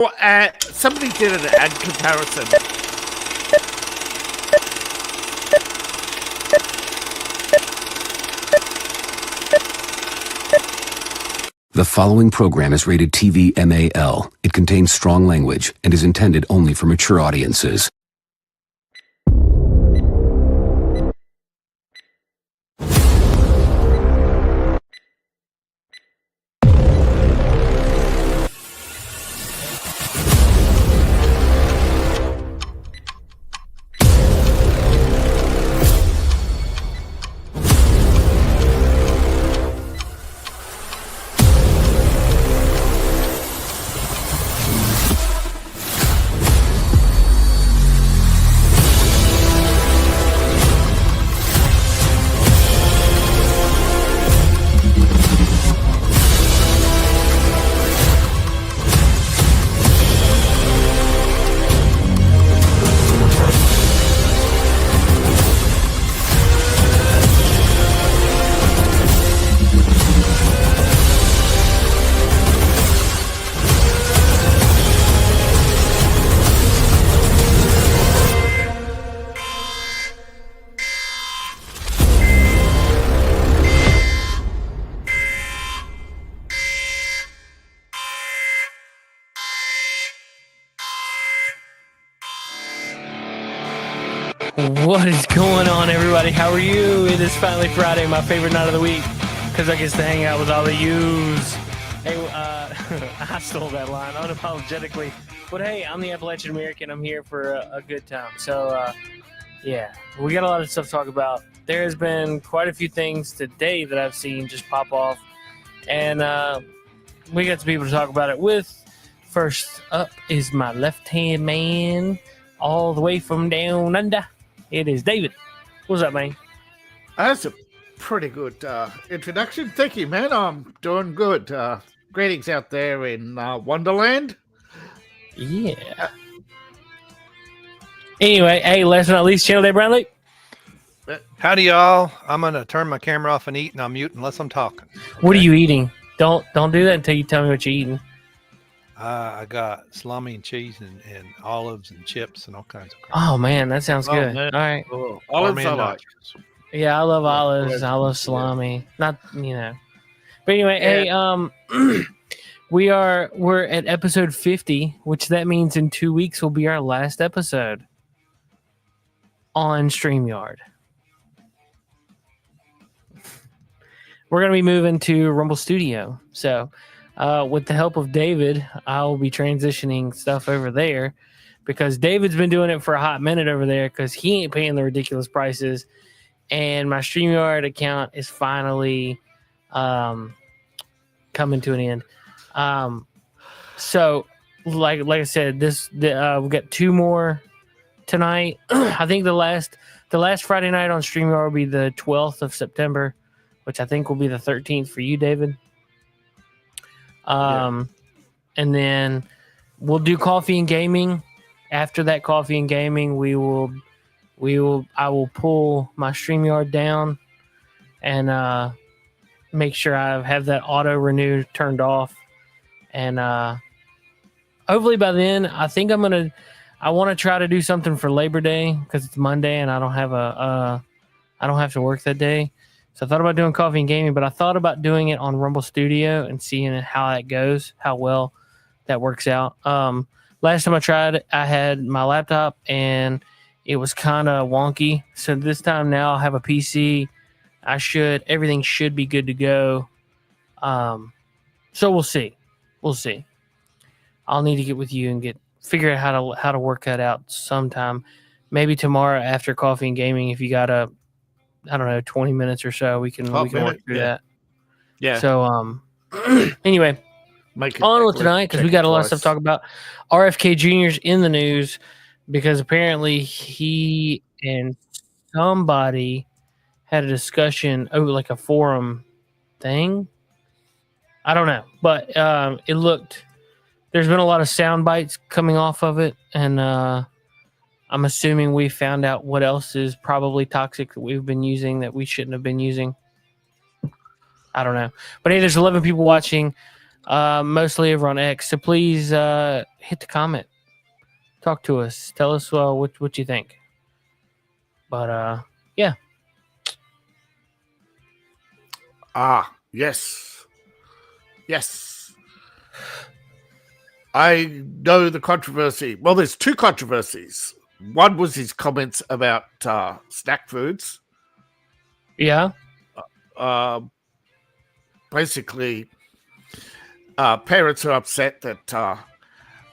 Well, somebody did an ad comparison. The following program is rated TV MAL. It contains strong language and is intended only for mature audiences. What is going on, everybody? How are you? It is finally Friday, my favorite night of the week, because I get to hang out with all the yous. Hey, I stole that line unapologetically, but hey, I'm the Appalachian American. I'm here for a good time. So, yeah, we got a lot of stuff to talk about. There has been quite a few things today that I've seen just pop off, and we got some people to talk about it with. First up is my left-hand man, all the way from down under. It is David. What's up, man? That's a pretty good introduction. Thank you, man. I'm doing good. Greetings out there in Wonderland. Yeah. Anyway, hey, last but not least, Channel Day Brownlee. Howdy, y'all. I'm going to turn my camera off and eat, and I'll mute unless I'm talking. Okay? What are you eating? Don't do that until you tell me what you're eating. I got salami and cheese and olives and chips and all kinds of crap. Oh, man, that sounds good. Man. All right. Oh, olives I like. Yeah, I love olives. I love salami. Not, But anyway, hey, we're at episode 50, which that means in 2 weeks will be our last episode on StreamYard. We're going to be moving to Rumble Studio. So, with the help of David, I'll be transitioning stuff over there because David's been doing it for a hot minute over there because he ain't paying the ridiculous prices. And my StreamYard account is finally coming to an end. So, like I said, we've got two more tonight. I think the last Friday night on StreamYard will be the 12th of September, which I think will be the 13th for you, David. And then we'll do coffee and gaming. After that coffee and gaming, I will pull my StreamYard down and make sure I have that auto renew turned off. And hopefully by then, I think I want to try to do something for Labor Day because it's Monday and I don't have to work that day. So I thought about doing coffee and gaming, but I thought about doing it on Rumble Studio and seeing how that goes, how well that works out. Last time I tried, I had my laptop and it was kind of wonky. So this time now I have a PC. Everything should be good to go. So we'll see. I'll need to get with you and figure out how to work that out sometime. Maybe tomorrow after coffee and gaming, if you got 20 minutes or so, we can work through that. Yeah. So anyway, on with tonight because we got a lot of stuff to talk about. RFK Jr.'s in the news because apparently he and somebody had a discussion over like a forum thing. I don't know, but it looked. There's been a lot of sound bites coming off of it, and I'm assuming we found out what else is probably toxic that we've been using that we shouldn't have been using. I don't know. But hey, there's 11 people watching. mostly over on X. So please hit the comment, talk to us, tell us what you think. But yeah, Yes. Yes. I know the controversy. Well, there's two controversies. One was his comments about snack foods. yeah, Basically, parents are upset that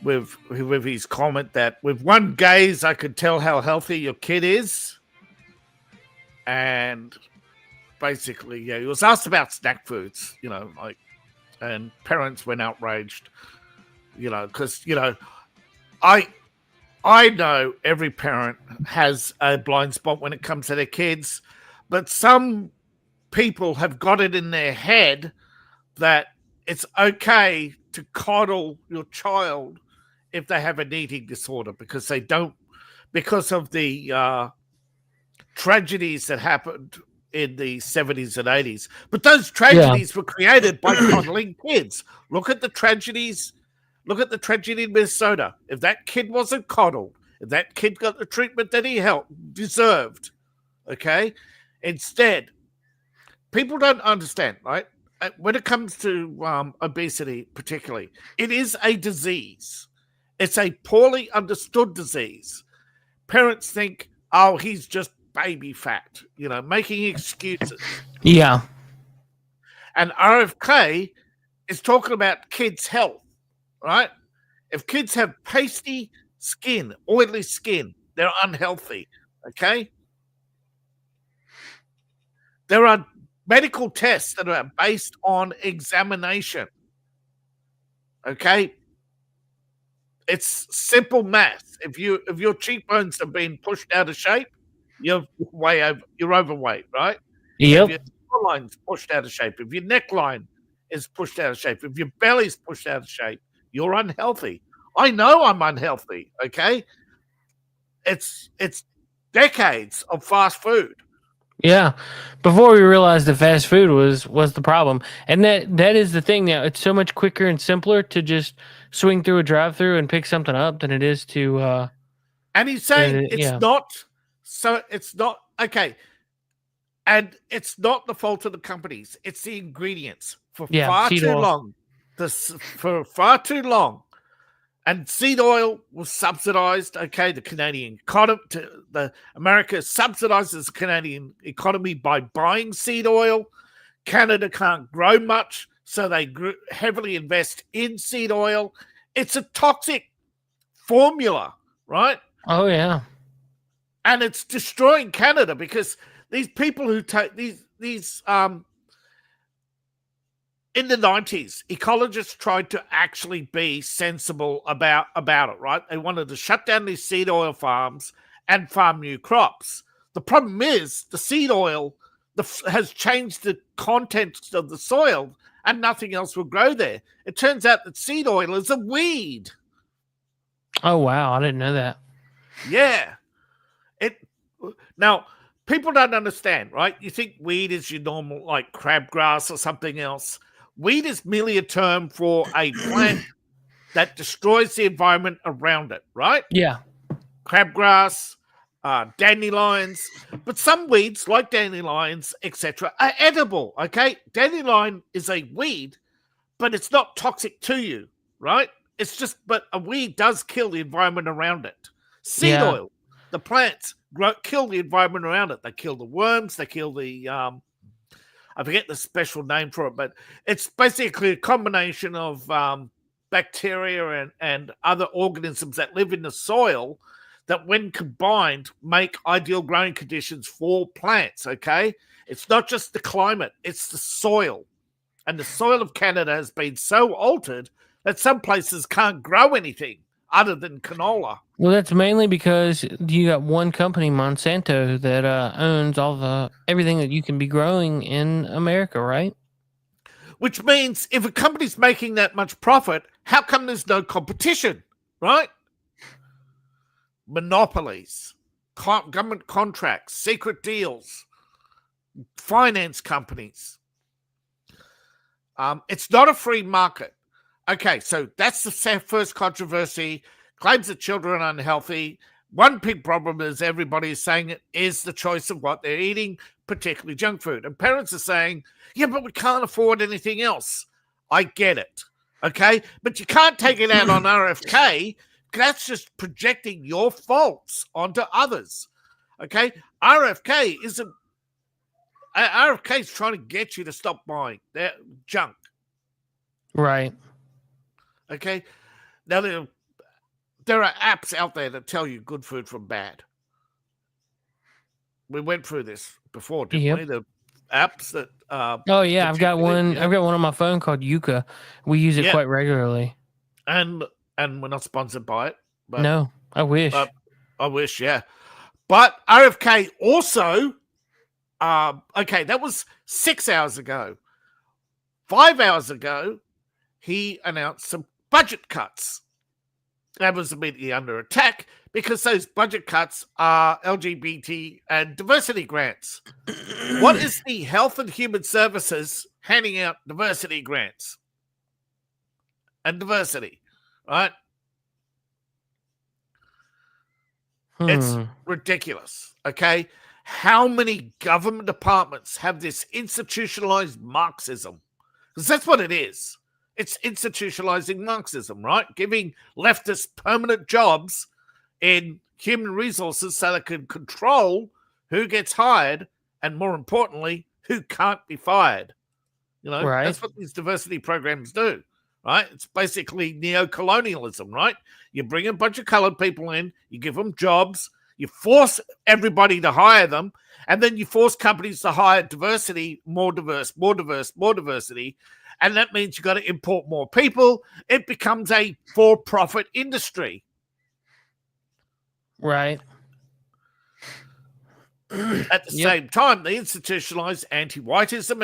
with his comment that with one gaze I could tell how healthy your kid is, and basically, yeah, he was asked about snack foods, and parents went outraged, because I know every parent has a blind spot when it comes to their kids, but some people have got it in their head that it's okay to coddle your child if they have an eating disorder because of the tragedies that happened in the 70s and 80s. But those tragedies were created by coddling kids. Look at the tragedies. Look at the tragedy in Minnesota. If that kid wasn't coddled, if that kid got the treatment that he deserved, okay? Instead, people don't understand, right? When it comes to obesity, particularly, it is a disease. It's a poorly understood disease. Parents think, oh, he's just baby fat, making excuses. yeah, And RFK is talking about kids' health, right? If kids have pasty skin, oily skin, they're unhealthy, okay? There are medical tests that are based on examination. Okay? It's simple math. If your cheekbones have been pushed out of shape, you're overweight, right? yep, If your jawline's pushed out of shape, if your neckline is pushed out of shape, if your belly's pushed out of shape, you're unhealthy. I know I'm unhealthy, okay? It's decades of fast food. yeah. Before we realized that fast food was the problem, and that is the thing now. It's so much quicker and simpler to just swing through a drive-through and pick something up than it is to. And he's saying yeah. it's not okay. And it's not the fault of the companies. It's the ingredients for far seed too oil. long. For far too long. And seed oil was subsidized. Okay, the Canadian economy, the America subsidizes the Canadian economy by buying seed oil. Canada can't grow much, so they heavily invest in seed oil. It's a toxic formula, right? Oh yeah, And it's destroying Canada because these people who take these in the 90s, ecologists tried to actually be sensible about it, right? They wanted to shut down these seed oil farms and farm new crops. The problem is the seed oil has changed the content of the soil and nothing else will grow there. It turns out that seed oil is a weed. oh wow, I didn't know that. Yeah. Now, people don't understand, right? You think weed is your normal, like crabgrass or something else. Weed is merely a term for a plant that destroys the environment around it, right? Yeah, Crabgrass, dandelions. But some weeds, like dandelions, etc., are edible, okay? Dandelion is a weed, but it's not toxic to you, right? But a weed does kill the environment around it. Seed oil, the plants kill the environment around it. They kill the worms, they kill the I forget the special name for it, but it's basically a combination of bacteria and other organisms that live in the soil that when combined make ideal growing conditions for plants, okay? It's not just the climate, it's the soil. And the soil of Canada has been so altered that some places can't grow anything other than canola. Well, that's mainly because you got one company, Monsanto, that owns everything that you can be growing in America, right? Which means if a company's making that much profit, how come there's no competition, right? Monopolies, government contracts, secret deals, finance companies. It's not a free market. Okay, so that's the first controversy. Claims that children are unhealthy. One big problem is everybody is saying it is the choice of what they're eating, particularly junk food. And parents are saying, yeah, but we can't afford anything else. I get it. Okay, but you can't take it out on RFK. That's just projecting your faults onto others. Okay, RFK is trying to get you to stop buying their junk. Right. Okay, now there are apps out there that tell you good food from bad. We went through this before, didn't we? The apps that. Oh yeah, I've got one. Yeah. I've got one on my phone called Yuka. We use it quite regularly. And we're not sponsored by it. But, no, I wish. I wish, yeah. But RFK also. Okay, that was 6 hours ago. 5 hours ago, he announced some budget cuts. That was immediately under attack because those budget cuts are LGBT and diversity grants. What is the Health and Human Services handing out diversity grants? And diversity, right? It's ridiculous, okay? How many government departments have this institutionalized Marxism? Because that's what it is. It's institutionalizing Marxism, right? Giving leftists permanent jobs in human resources so they can control who gets hired and, more importantly, who can't be fired. You know, that's what these diversity programs do, right? It's basically neo-colonialism, right? You bring a bunch of colored people in, you give them jobs, you force everybody to hire them, and then you force companies to hire diversity, more diversity. And that means you've got to import more people. It becomes a for-profit industry. Right. At the same time, they institutionalize anti-whiteism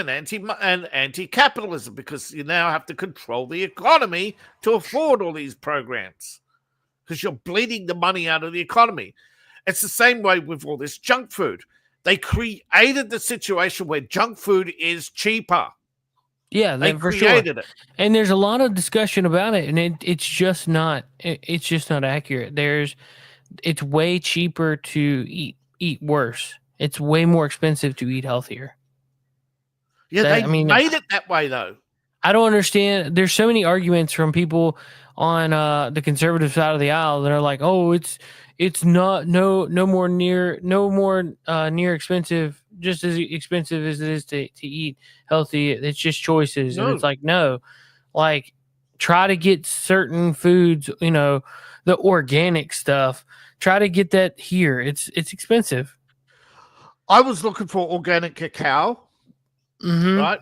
and anti-capitalism because you now have to control the economy to afford all these programs because you're bleeding the money out of the economy. It's the same way with all this junk food. They created the situation where junk food is cheaper. Yeah, they for created sure. it. And there's a lot of discussion about it, and it's just not accurate. It's way cheaper to eat worse. It's way more expensive to eat healthier. Yeah, they made it that way though. I don't understand. There's so many arguments from people on the conservative side of the aisle that are like, "Oh, it's not no more near expensive, just as expensive as it is to eat healthy. It's just choices." No. And it's like, no, like try to get certain foods, the organic stuff. Try to get that here. It's expensive. I was looking for organic cacao, right?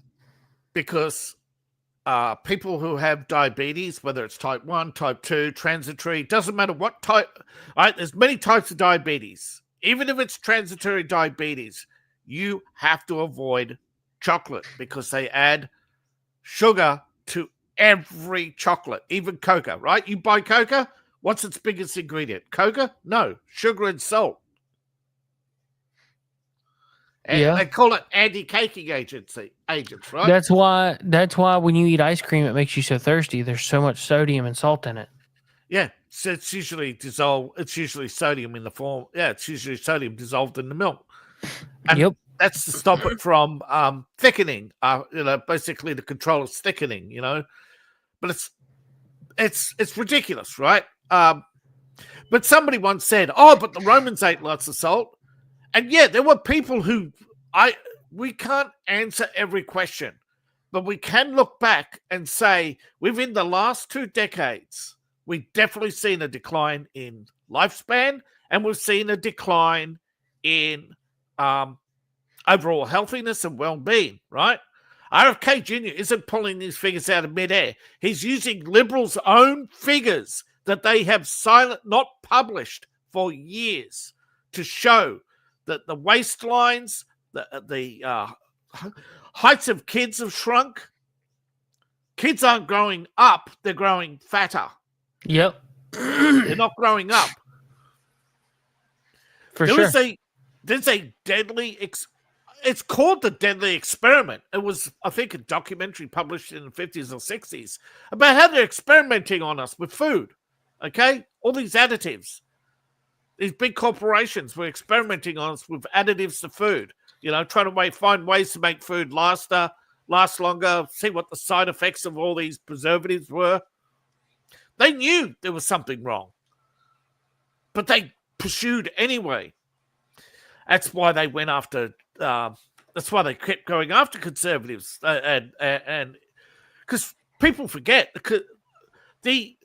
Because people who have diabetes, whether it's type 1, type 2, transitory, doesn't matter what type, right? There's many types of diabetes. Even if it's transitory diabetes, you have to avoid chocolate because they add sugar to every chocolate, even cocoa, right? You buy cocoa, what's its biggest ingredient? Cocoa? No, sugar and salt. And they call it anti-caking agents, right? That's why when you eat ice cream, it makes you so thirsty. There's so much sodium and salt in it. Yeah, so it's usually dissolved. It's usually sodium in the form. Yeah, it's usually sodium dissolved in the milk. And that's to stop it from thickening. Basically to control its thickening. But it's ridiculous, right? But somebody once said, "Oh, but the Romans ate lots of salt." And yeah, there were people who we can't answer every question, but we can look back and say within the last 2 decades, we've definitely seen a decline in lifespan, and we've seen a decline in overall healthiness and well-being, right? RFK Jr. isn't pulling these figures out of midair. He's using liberals' own figures that they have not published for years to show that the waistlines, the heights of kids have shrunk. Kids aren't growing up, they're growing fatter. Yep. They're not growing up. For sure. There's a deadly it's called The Deadly Experiment. It was, I think, a documentary published in the 50s or 60s about how they're experimenting on us with food. Okay? All these additives. These big corporations were experimenting on us with additives to food. Trying to find ways to make food last longer, see what the side effects of all these preservatives were. They knew there was something wrong, but they pursued anyway. That's why they went after. That's why they kept going after conservatives, and because people forget the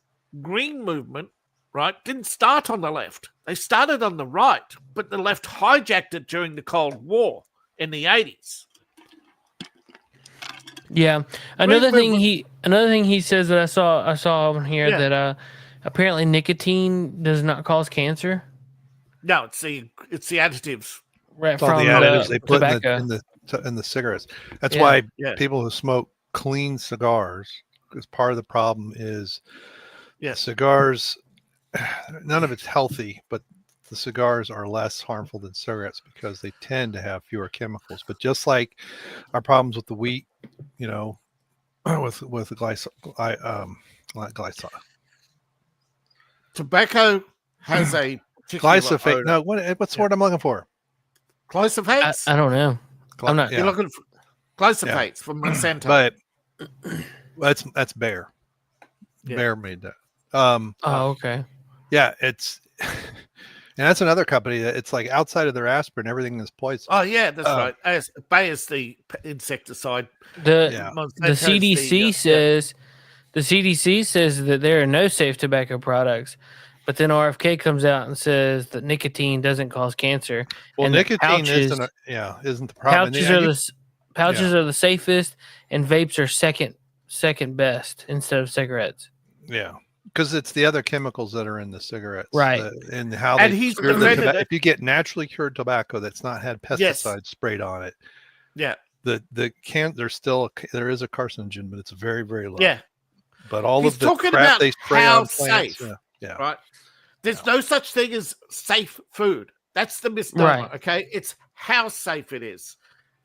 green movement, right, didn't start on the left. They started on the right, but the left hijacked it during the Cold War in the 80s. Yeah. Another thing he says that I saw on here that apparently nicotine does not cause cancer. No, it's the additives. Right, from the additives they put tobacco. in the cigarettes. That's why people who smoke clean cigars, because part of the problem is cigars, none of it's healthy, but the cigars are less harmful than cigarettes because they tend to have fewer chemicals. But just like our problems with the wheat, with glyphosate. Tobacco has a glyphosate. No, what's the word I'm looking for? Glyphosates? I don't know. I'm not. You're looking for glyphosates from Monsanto. But that's Bayer. Yeah. Bayer made that. Okay. Yeah, it's and that's another company that it's like outside of their aspirin, everything is poison. Oh yeah, that's right. Bayer's the insecticide. The CDC says the CDC says that there are no safe tobacco products, but then RFK comes out and says that nicotine doesn't cause cancer. Well, and nicotine isn't the problem. Pouches are the safest, and vapes are second best instead of cigarettes. Yeah. Because it's the other chemicals that are in the cigarettes, right? And how they cure if you get naturally cured tobacco that's not had pesticides sprayed on it, there is a carcinogen, but it's very, very low. Yeah, but all of the crap they spray on plants, right? There's no such thing as safe food. That's the misnomer. Right. Okay, it's how safe it is.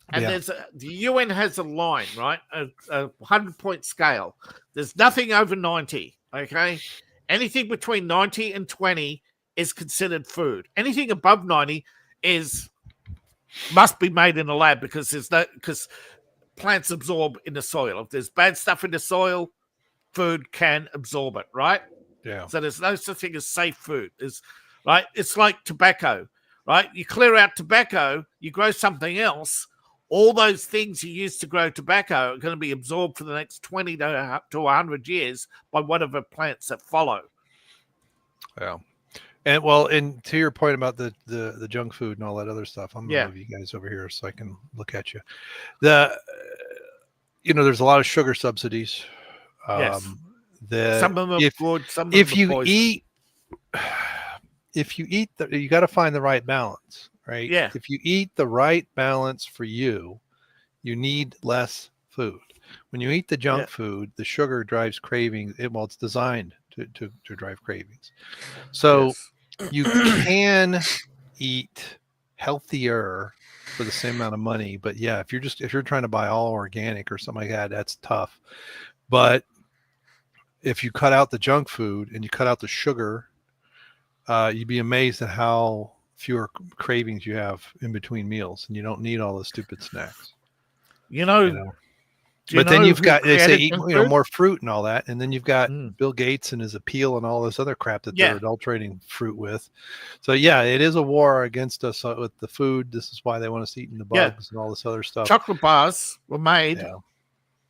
And the UN has a line, right? A 100-point scale. There's nothing over 90. Okay, anything between 90 and 20 is considered food. Anything above 90 must be made in a lab because plants absorb in the soil. If there's bad stuff in the soil, food can absorb it, right? Yeah. So there's no such thing as safe food. Right? It's like tobacco, right? You clear out tobacco, you grow something else. All those things you used to grow tobacco are going to be absorbed for the next 20 to 100 years by whatever plants that follow. Yeah. And to your point about the junk food and all that other stuff, I'm going to move you guys over here so I can look at you. There's a lot of sugar subsidies. Yes. Some of them are good, some of them are poison. If you eat, you got to find the right balance. Right. Yeah. If you eat the right balance for you, you need less food. When you eat the junk food, the sugar drives cravings. It's designed to drive cravings. So you can eat healthier for the same amount of money. But if you're trying to buy all organic or something like that, that's tough. But if you cut out the junk food and you cut out the sugar, you'd be amazed at how fewer cravings you have in between meals, and you don't need all the stupid snacks. But then you've got, they say eat more fruit and all that, and then you've got Bill Gates and his appeal and all this other crap that they're adulterating fruit with. So it is a war against us with the food. This is why they want us eating the bugs and all this other stuff. Chocolate bars were made.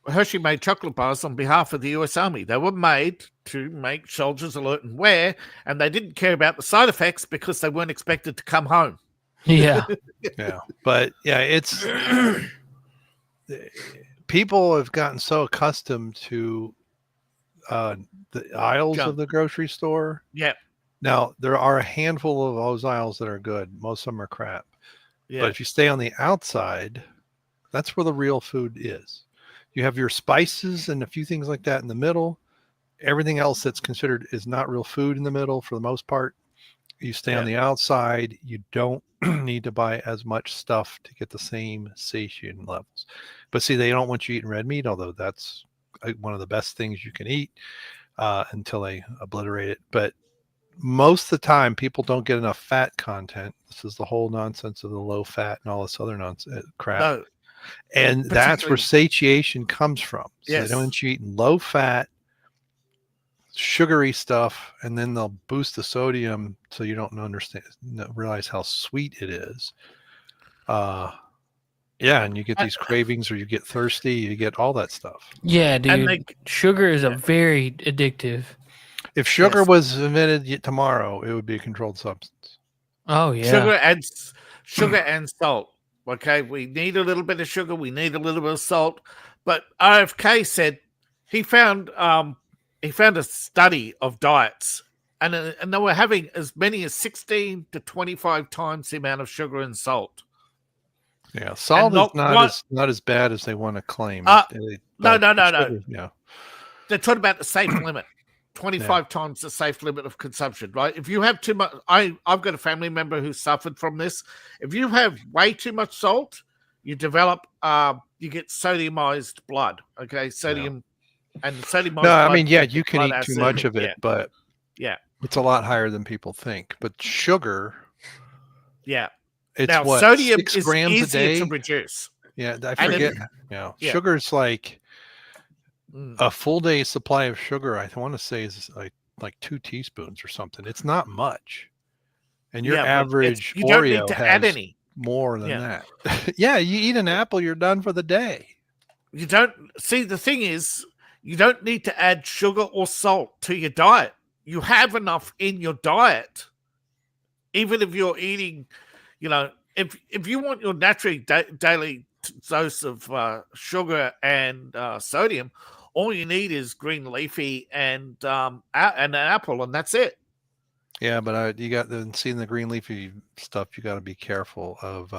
Hershey made chocolate bars on behalf of the U.S. Army. They were made to make soldiers alert and wear, and they didn't care about the side effects because they weren't expected to come home. Yeah. But it's people have gotten so accustomed to the aisles of the grocery store. Yeah. Now, there are a handful of those aisles that are good. Most of them are crap. Yeah. But if you stay on the outside, that's where the real food is. You have your spices and a few things like that in the middle. Everything else that's considered is not real food in the middle for the most part. You stay on the outside. You don't need to buy as much stuff to get the same satiation levels. But see, they don't want you eating red meat, although that's one of the best things you can eat until they obliterate it. But most of the time, people don't get enough fat content. This is the whole nonsense of the low fat and all this other nonsense crap. No, and that's where satiation comes from. So they don't want you eating low fat, sugary stuff, and then they'll boost the sodium so you don't realize how sweet it is. And you get these cravings, or you get thirsty, you get all that stuff. Yeah, dude. Sugar is a very addictive. If sugar was invented tomorrow, it would be a controlled substance. Oh yeah. Sugar and salt. Okay, we need a little bit of sugar, we need a little bit of salt. But RFK said he found a study of diets, and they were having as many as 16 to 25 times the amount of sugar and salt. Yeah, salt is not as bad as they want to claim. No. Sugar, yeah, they're talking about the safe limit. 25 times the safe limit of consumption, right? If you have too much, I've got a family member who suffered from this. If you have way too much salt, you develop, you get sodiumized blood. Okay, sodium and sodiumized. No, I mean, you can eat too much of it, but it's a lot higher than people think. But sugar, it's now what, sodium 6 is grams a day to reduce. Yeah, I forget. Sugar's like a full day supply of sugar. I want to say is like 2 teaspoons or something. It's not much, and your average you don't Oreo need to has add any more than that. You eat an apple, you're done for the day. You don't see, the thing is, you don't need to add sugar or salt to your diet. You have enough in your diet, even if you're eating. If you want your natural daily dose of sugar and sodium, all you need is green leafy and an apple, and that's it. Yeah, but you got seeing the green leafy stuff. You got to be careful of.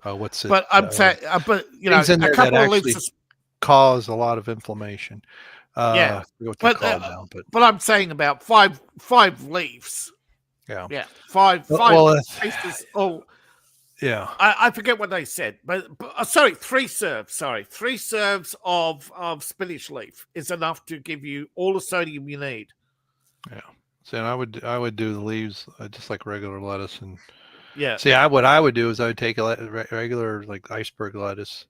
What's it? But I'm saying, a couple of leaves cause a lot of inflammation. But I'm saying about five leaves. Yeah. Five pieces. Yeah. I forget what they said, but 3 serves. 3 serves of spinach leaf is enough to give you all the sodium you need. Yeah. So I would do the leaves just like regular lettuce, and See, what I would do is I would take a regular like iceberg lettuce,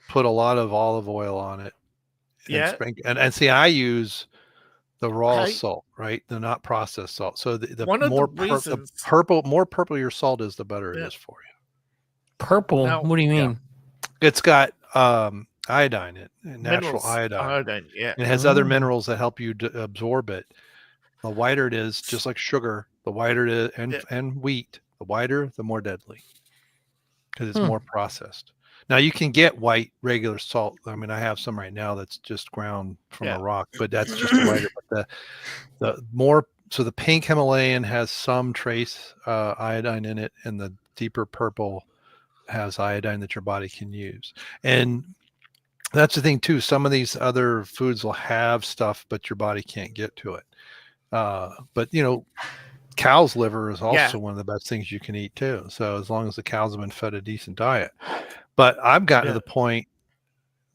put a lot of olive oil on it, and see, I use the raw salt, right? The not processed salt. So the more purple your salt is, the better it is for you. Purple? What do you mean? It's got iodine in it, natural iodine. And it has other minerals that help you absorb it. The whiter it is, just like sugar, the whiter it is, and wheat, the whiter, the more deadly, because it's more processed. Now you can get white regular salt. I mean, I have some right now that's just ground from a rock, but that's just whiter. But the more, so the pink Himalayan has some trace iodine in it, and the deeper purple has iodine that your body can use. And that's the thing too. Some of these other foods will have stuff, but your body can't get to it. But cow's liver is also one of the best things you can eat too. So as long as the cows have been fed a decent diet. But I've gotten to the point.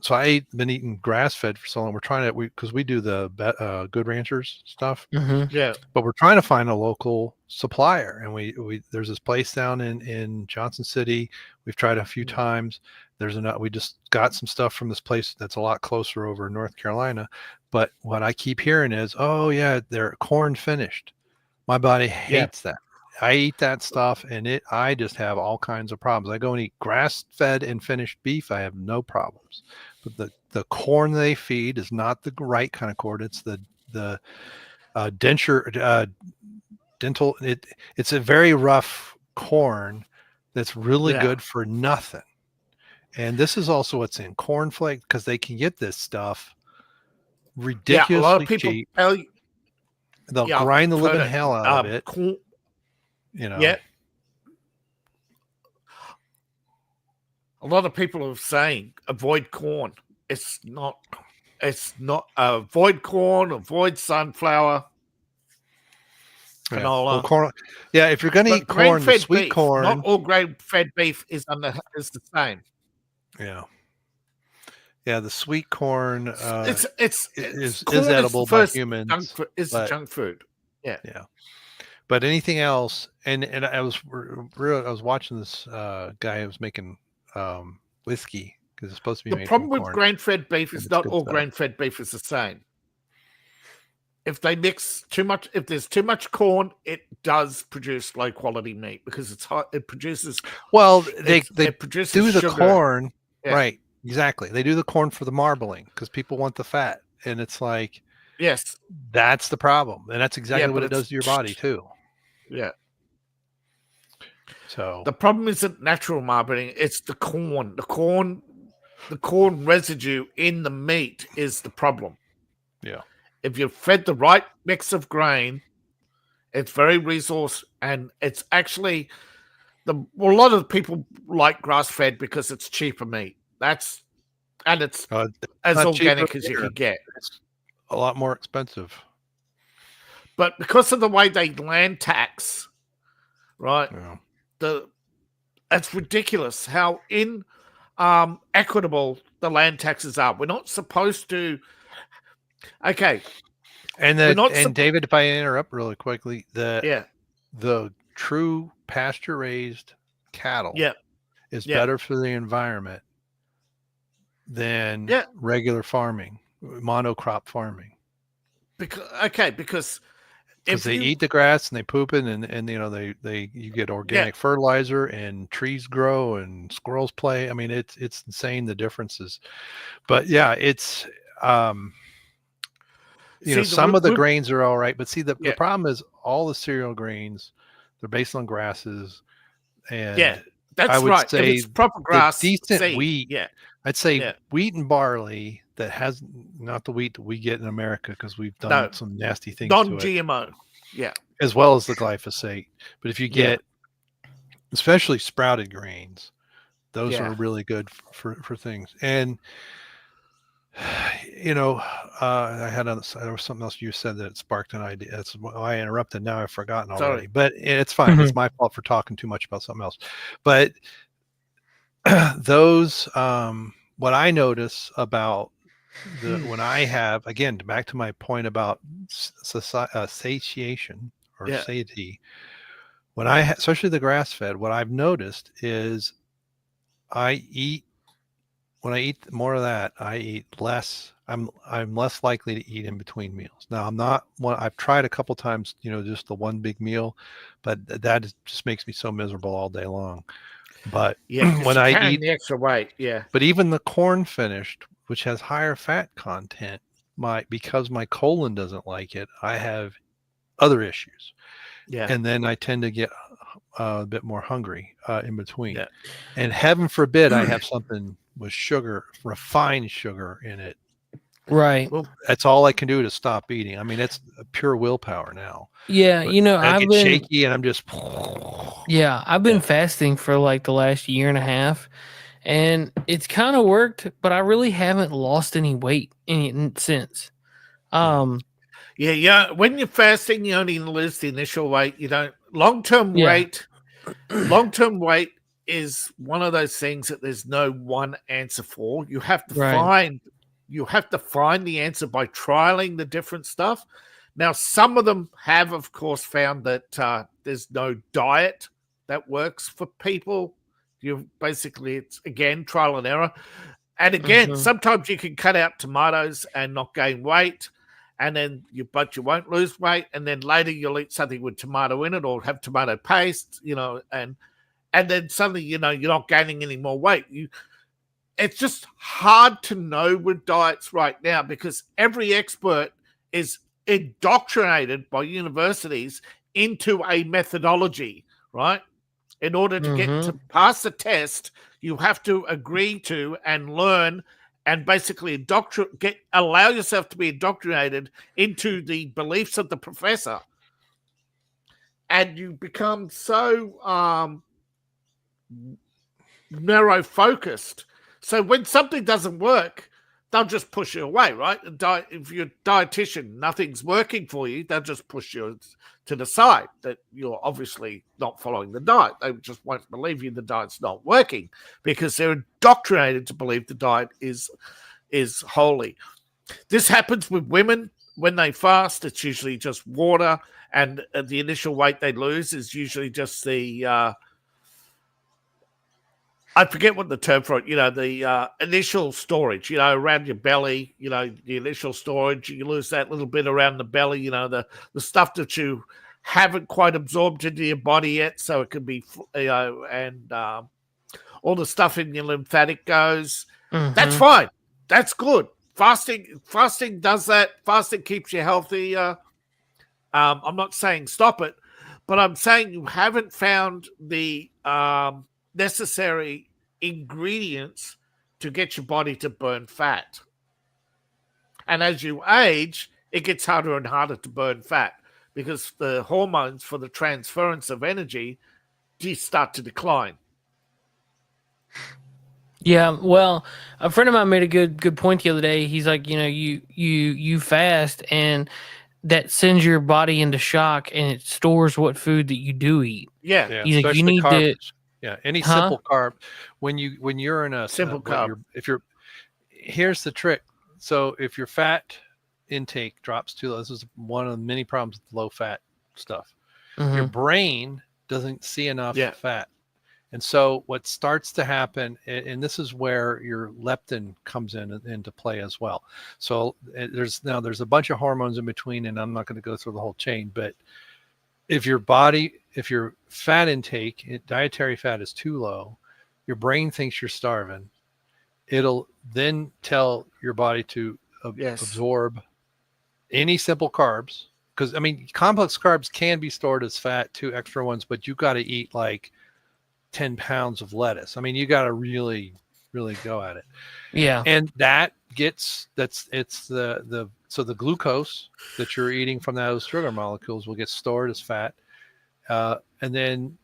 So been eating grass fed for so long. We're trying to, because we do the Good Ranchers stuff. Mm-hmm. But we're trying to find a local supplier, and we there's this place down in Johnson City. We've tried a few times. We just got some stuff from this place that's a lot closer over in North Carolina. But what I keep hearing is, they're corn finished. My body hates that. I eat that stuff, and I just have all kinds of problems. I go and eat grass-fed and finished beef. I have no problems. But the corn they feed is not the right kind of corn. It's the dental. It's a very rough corn that's really good for nothing. And this is also what's in cornflake, because they can get this stuff ridiculously a lot of people cheap. They'll grind the living hell out of it. A lot of people are saying avoid corn. It's not avoid corn, avoid sunflower. Yeah. Well, canola. corn. Yeah, if you're going to But eat corn, the grain-fed sweet beef, corn. not all grain-fed beef is the same. Yeah. Yeah, the sweet corn It's is corn edible is the by first humans, but junk food. Yeah. But anything else, and I was watching this guy who was making whiskey because it's supposed to be The made problem from with corn. grain-fed beef and is it's not good all stuff. grain-fed beef is the same. If they mix too much, if there's too much corn, it does produce low quality meat because it's hot. It produces. Well, they it produces do the sugar. corn, Yeah. right? Exactly. They do the corn for the marbling because people want the fat, and it's like, Yes, that's the problem, and that's exactly what but it does to your body too. Yeah. So The problem isn't natural marbling; it's the corn. The corn residue in the meat is the problem. yeah. If you're fed the right mix of grain, it's very resource, and it's actually a lot of people like grass fed because it's cheaper meat. It's as not cheaper organic as you here. can get. It's a lot more expensive. But because of the way they land tax, right? Yeah. It's ridiculous how equitable the land taxes are. We're not supposed to. Okay. And David, if I interrupt really quickly, the true pasture raised cattle is better for the environment than regular farming, monocrop farming. Because they eat the grass and they poop it, and you get organic fertilizer, and trees grow and squirrels play. I mean, it's insane the differences. But yeah, it's some of the grains are all right, but see the problem is all the cereal grains, they're based on grasses, and that's I would right. say if it's proper grass, decent seed, wheat. I'd say wheat and barley that has not the wheat that we get in America because we've done some nasty things to it. Non-GMO, as well as the glyphosate. But if you get especially sprouted grains, those are really good for things. And there was something else you said that sparked an idea. That's why I interrupted. Now I've forgotten already. Sorry. But it's fine. It's my fault for talking too much about something else. But those, what I notice about when I have, again, back to my point about satiation or satiety, when especially the grass fed, what I've noticed is when I eat more of that, I eat less. I'm less likely to eat in between meals. Now I've tried a couple times, just the one big meal, but that just makes me so miserable all day long. But when I eat the extra weight, but even the corn finished, which has higher fat content, because my colon doesn't like it, I have other issues. And then I tend to get a bit more hungry in between. And heaven forbid I have something with sugar, refined sugar in it. Right. Well, that's all I can do to stop eating. I mean, it's pure willpower now. Yeah, I get shaky and I'm just. Yeah, I've been fasting for like the last year and a half, and it's kind of worked, but I really haven't lost any weight since. When you're fasting, you only lose the initial weight. You don't long-term weight. Long-term weight is one of those things that there's no one answer for. You have to find the answer by trialing the different stuff. Now, some of them have, of course, found that there's no diet that works for people. It's again trial and error. And again, sometimes you can cut out tomatoes and not gain weight, and then you won't lose weight, and then later you'll eat something with tomato in it or have tomato paste, and then suddenly you're not gaining any more weight. It's just hard to know with diets right now because every expert is indoctrinated by universities into a methodology, right? In order to get to pass the test, you have to agree to and learn and basically allow yourself to be indoctrinated into the beliefs of the professor. And you become so narrow focused. So when something doesn't work, they'll just push you away, right? If you're a dietitian, nothing's working for you, they'll just push you to the side that you're obviously not following the diet. They just won't believe you the diet's not working because they're indoctrinated to believe the diet is holy. This happens with women when they fast. It's usually just water, and the initial weight they lose is usually just the I forget what the term for it, the initial storage, around your belly, the initial storage. You lose that little bit around the belly, the stuff that you haven't quite absorbed into your body yet. So it could be, and all the stuff in your lymphatic goes. That's fine. That's good. Fasting does that. Fasting keeps you healthy. I'm not saying stop it, but I'm saying you haven't found the necessary ingredients to get your body to burn fat. And as you age, it gets harder and harder to burn fat because the hormones for the transference of energy start to decline. Yeah, well, a friend of mine made a good point the other day. He's like, you fast, and that sends your body into shock, and it stores what food that you do eat. Yeah. He's like, you need carbs. to. Yeah, any simple carb. When you're in a simple carb. Here's the trick. So if your fat intake drops too low, this is one of the many problems with low fat stuff. Your brain doesn't see enough fat. And so what starts to happen, and this is where your leptin comes into play as well. So there's a bunch of hormones in between, and I'm not going to go through the whole chain, but if your fat intake, dietary fat is too low, your brain thinks you're starving. It'll then tell your body to absorb any simple carbs. Because, complex carbs can be stored as fat, 2 extra ones, but you got to eat like 10 pounds of lettuce. You got to really, really go at it. Yeah. And so the glucose that you're eating from those sugar molecules will get stored as fat. And then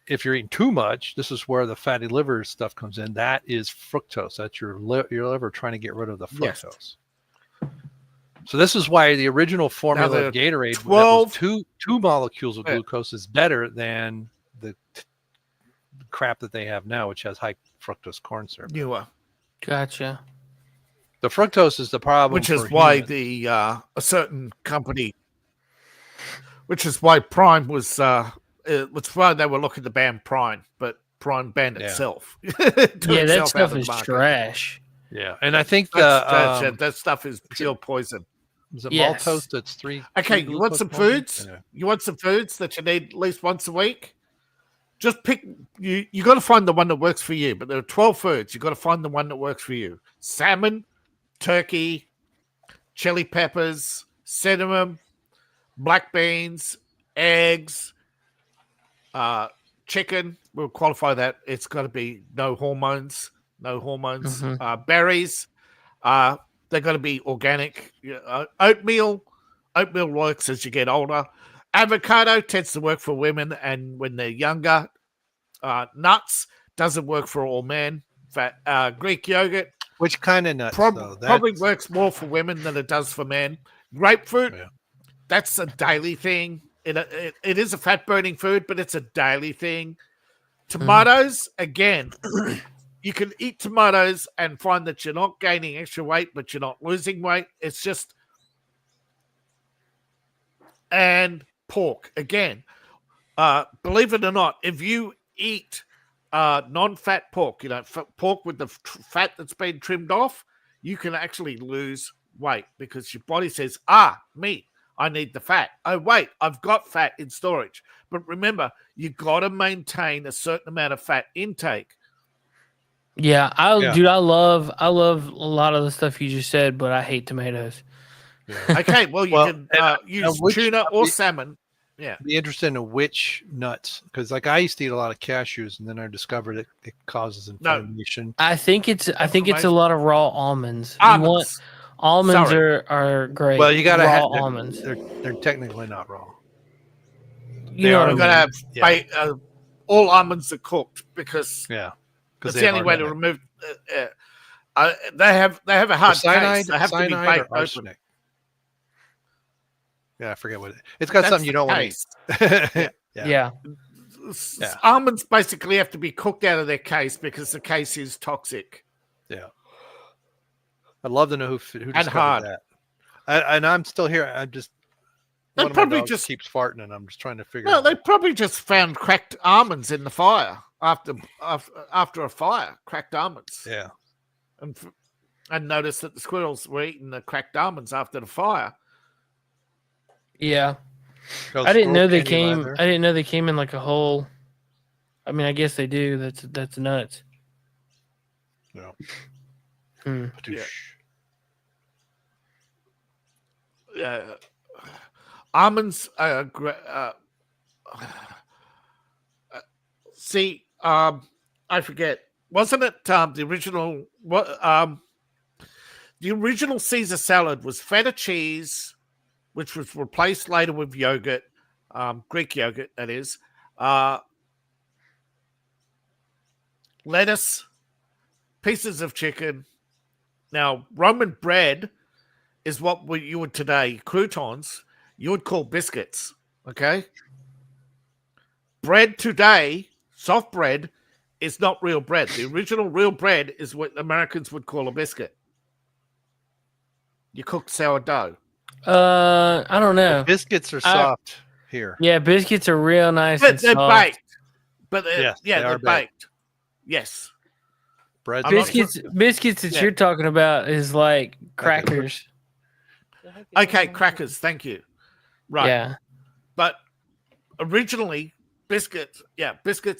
if you're eating too much, this is where the fatty liver stuff comes in. That is fructose. That's your liver trying to get rid of the fructose. Yes. So this is why the original formula of Gatorade, 12 two molecules of glucose, is better than the crap that they have now, which has high fructose corn syrup. Gotcha. The fructose is the problem, which is why a certain company, which is why Prime was. It's why they were looking to ban Prime, but Prime banned itself. That stuff is trash. Yeah, and I think that stuff is pure poison. Is it maltose that's 3? Okay, you want some foods? Yeah. You want some foods that you need at least once a week? Just pick. You got to find the one that works for you. But there are 12 foods. You got to find the one that works for you. Salmon, turkey, chili peppers, cinnamon, black beans, eggs, chicken. We'll qualify that. It's got to be no hormones. Berries. They're going to be organic. Oatmeal works as you get older. Avocado tends to work for women and when they're younger. Nuts doesn't work for all men. Greek yogurt. Which kind of nuts? Probably works more for women than it does for men. Grapefruit, that's a daily thing. It is a fat-burning food, but it's a daily thing. Tomatoes, again, you can eat tomatoes and find that you're not gaining extra weight, but you're not losing weight. It's just... And pork, again. Believe it or not, if you eat non-fat pork, pork with the fat that's been trimmed off, you can actually lose weight because your body says, meat, I need the fat. Oh, wait, I've got fat in storage. But remember, you got to maintain a certain amount of fat intake. Yeah, dude, I love a lot of the stuff you just said, but I hate tomatoes. Yeah. Okay, well, you can use tuna or salmon. Yeah, be interested in which nuts, because like I used to eat a lot of cashews, and then I discovered it causes inflammation. No. I think it's a lot of raw almonds. Almonds are great. Well, you gotta have almonds. They're technically not raw. You gotta have all almonds are cooked because that's the only way to remove. They have a hard cyanide, case. They have to be cyanide or baked open. arsenic. Yeah, I forget what it's got. That's Something you the don't want case. to eat. Yeah. Yeah. Almonds basically have to be cooked out of their case because the case is toxic. Yeah. I'd love to know who discovered hard. that. And I'm still here. I'm just They one of my probably dogs just keeps farting, and I'm just trying to figure no. out. They probably just found cracked almonds in the fire after a fire. Cracked almonds. Yeah. And noticed that the squirrels were eating the cracked almonds after the fire. Yeah. Goes I didn't know they squirrel candy came. lather. I didn't know they came in like a whole. I mean, I guess they do. That's nuts. No. Hmm. Yeah. Almonds are see, I forget. Wasn't it the original? The original Caesar salad was feta cheese, which was replaced later with yogurt, Greek yogurt, that is. Lettuce, pieces of chicken. Now, Roman bread is what you would today, croutons, you would call biscuits, okay? Bread today, soft bread, is not real bread. The original real bread is what Americans would call a biscuit. You cook sourdough. I don't know. Biscuits are soft here. Yeah, biscuits are real nice. But and they're soft. baked. But Yes, they're are baked. Yes. Bread. Biscuits that you're talking about is like crackers. Okay, crackers. Thank you. Right. Yeah. But originally, biscuits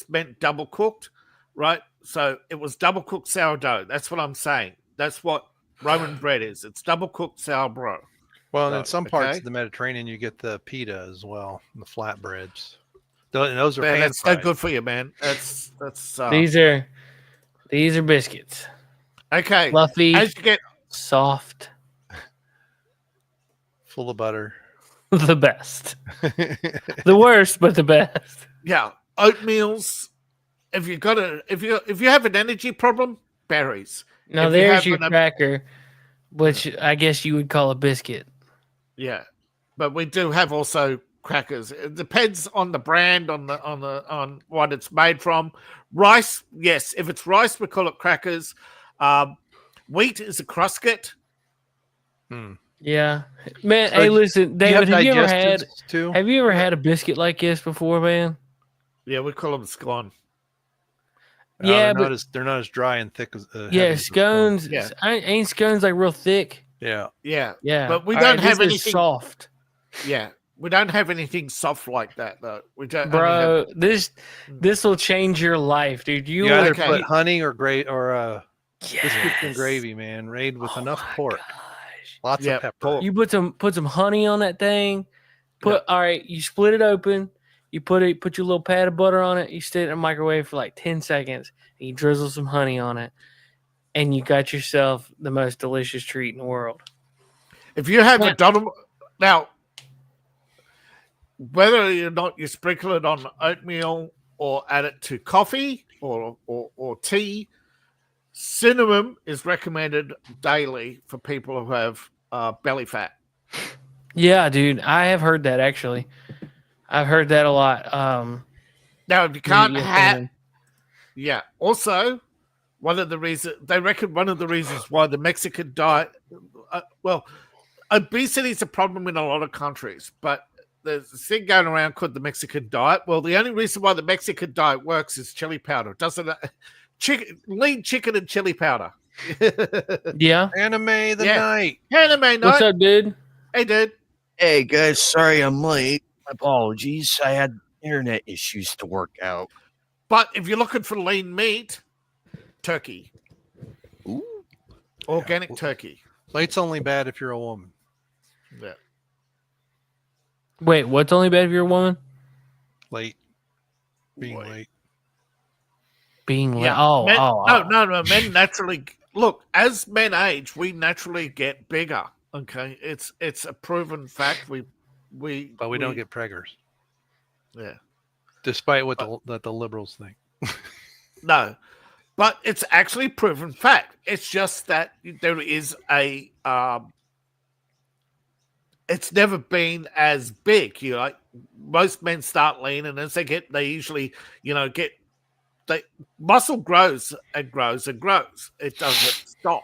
meant double cooked, right? So it was double cooked sourdough. That's what I'm saying. That's what Roman bread is. It's double cooked sourdough. Well, and in some parts of the Mediterranean, you get the pita as well, the flatbreads. Those are that's so good for you, man. That's These are biscuits. Okay. Fluffy, as you get soft, full of butter. The best. The worst, but the best. Yeah, oatmeals. If you have an energy problem, berries. Now If there's your cracker, which I guess you would call a biscuit. Yeah, but we do have also crackers. It depends on the brand, on what it's made from. Rice, yes. If it's rice, we call it crackers. Wheat is a crusket. Yeah, man. So hey, listen, David. Have you ever had a biscuit like this before, man? Yeah, we call them scone. Yeah, they're not as dry and thick as scones. Yeah. Ain't scones like real thick? Yeah. But we don't have anything soft. Yeah, we don't have anything soft like that though. We don't. Bro, this will change your life, dude. You either put honey or biscuits and gravy, man, made with enough pork. Lots of pepper. You put some honey on that thing. All right, you split it open. You put your little pat of butter on it. You stick it in the microwave for like 10 seconds. And you drizzle some honey on it, and you got yourself the most delicious treat in the world. If you have a Donald now, whether or not you sprinkle it on oatmeal or add it to coffee or tea, cinnamon is recommended daily for people who have belly fat. Yeah, dude, I have heard that actually. I've heard that a lot. Now, if you can't have, also one of the reasons why the Mexican diet, obesity is a problem in a lot of countries, but there's a thing going around called the Mexican diet. Well, the only reason why the Mexican diet works is chili powder. Doesn't it? Lean chicken and chili powder. Yeah. Anime night. Anime night. What's up, dude? Hey, dude. Hey, guys. Sorry I'm late. Apologies. I had internet issues to work out. But if you're looking for lean meat, turkey. Ooh. Organic turkey. Late's only bad if you're a woman. Yeah. Wait, what's only bad if you're a woman? Late. Being late. Being late. Yeah. No. Men naturally look, as men age, we naturally get bigger. Okay. It's a proven fact. But we don't get preggers. Yeah. Despite what the liberals think. No. But it's actually proven fact. It's just that there is a it's never been as big. Like most men start lean, and as they usually, get they muscle grows and grows and grows. It doesn't stop.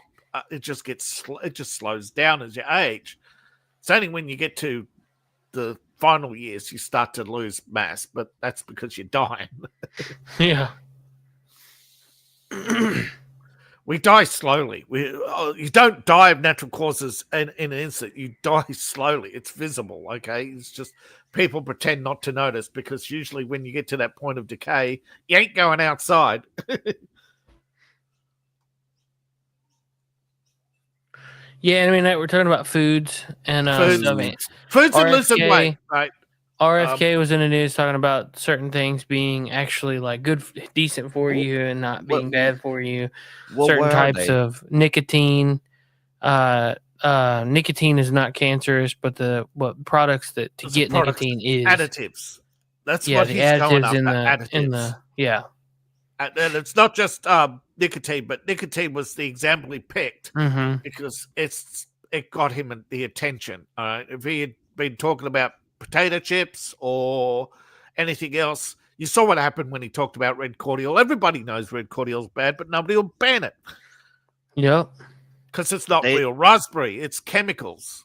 It just it just slows down as you age. It's only when you get to the final years you start to lose mass, but that's because you're dying. Yeah. We die slowly. You don't die of natural causes in an instant. You die slowly. It's visible, okay? It's just people pretend not to notice because usually when you get to that point of decay, you ain't going outside. Yeah, I mean, we're talking about foods and Foods. stuff. Foods and losing weight, right? RFK was in the news talking about certain things being actually like good, decent for you and not being bad for you. Certain types of nicotine. Nicotine is not cancerous, but what products that to get nicotine is additives. That's what he's going up. Additives. Yeah. And it's not just nicotine, but nicotine was the example he picked because it got him the attention. All right, if he had been talking about potato chips or anything else, you saw what happened when he talked about red cordial. Everybody knows red cordial is bad, but nobody will ban it. Yep, because it's not real raspberry; it's chemicals.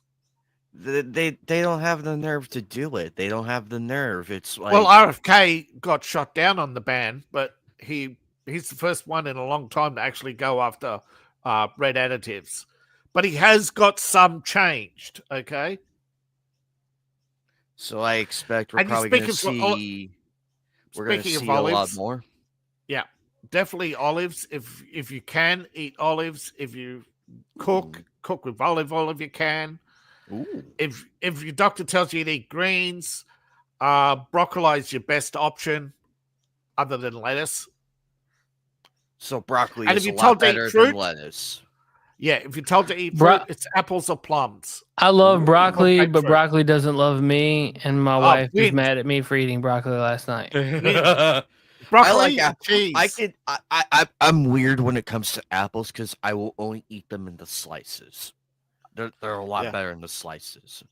They don't have the nerve to do it. They don't have the nerve. It's like, well, RFK got shot down on the ban, but he's the first one in a long time to actually go after red additives. But he has got some changed, okay? So I expect we're probably going to see a lot more. Yeah, definitely olives. If you can eat olives, if you cook with olive oil if you can. Ooh. If your doctor tells you to eat greens, broccoli is your best option, other than lettuce. So broccoli is a lot better than lettuce. Yeah, if you're told to eat fruit, it's apples or plums. I love broccoli, but broccoli doesn't love me, and my wife was mad at me for eating broccoli last night. Broccoli and cheese. I'm weird when it comes to apples because I will only eat them in the slices. They're a lot better in the slices.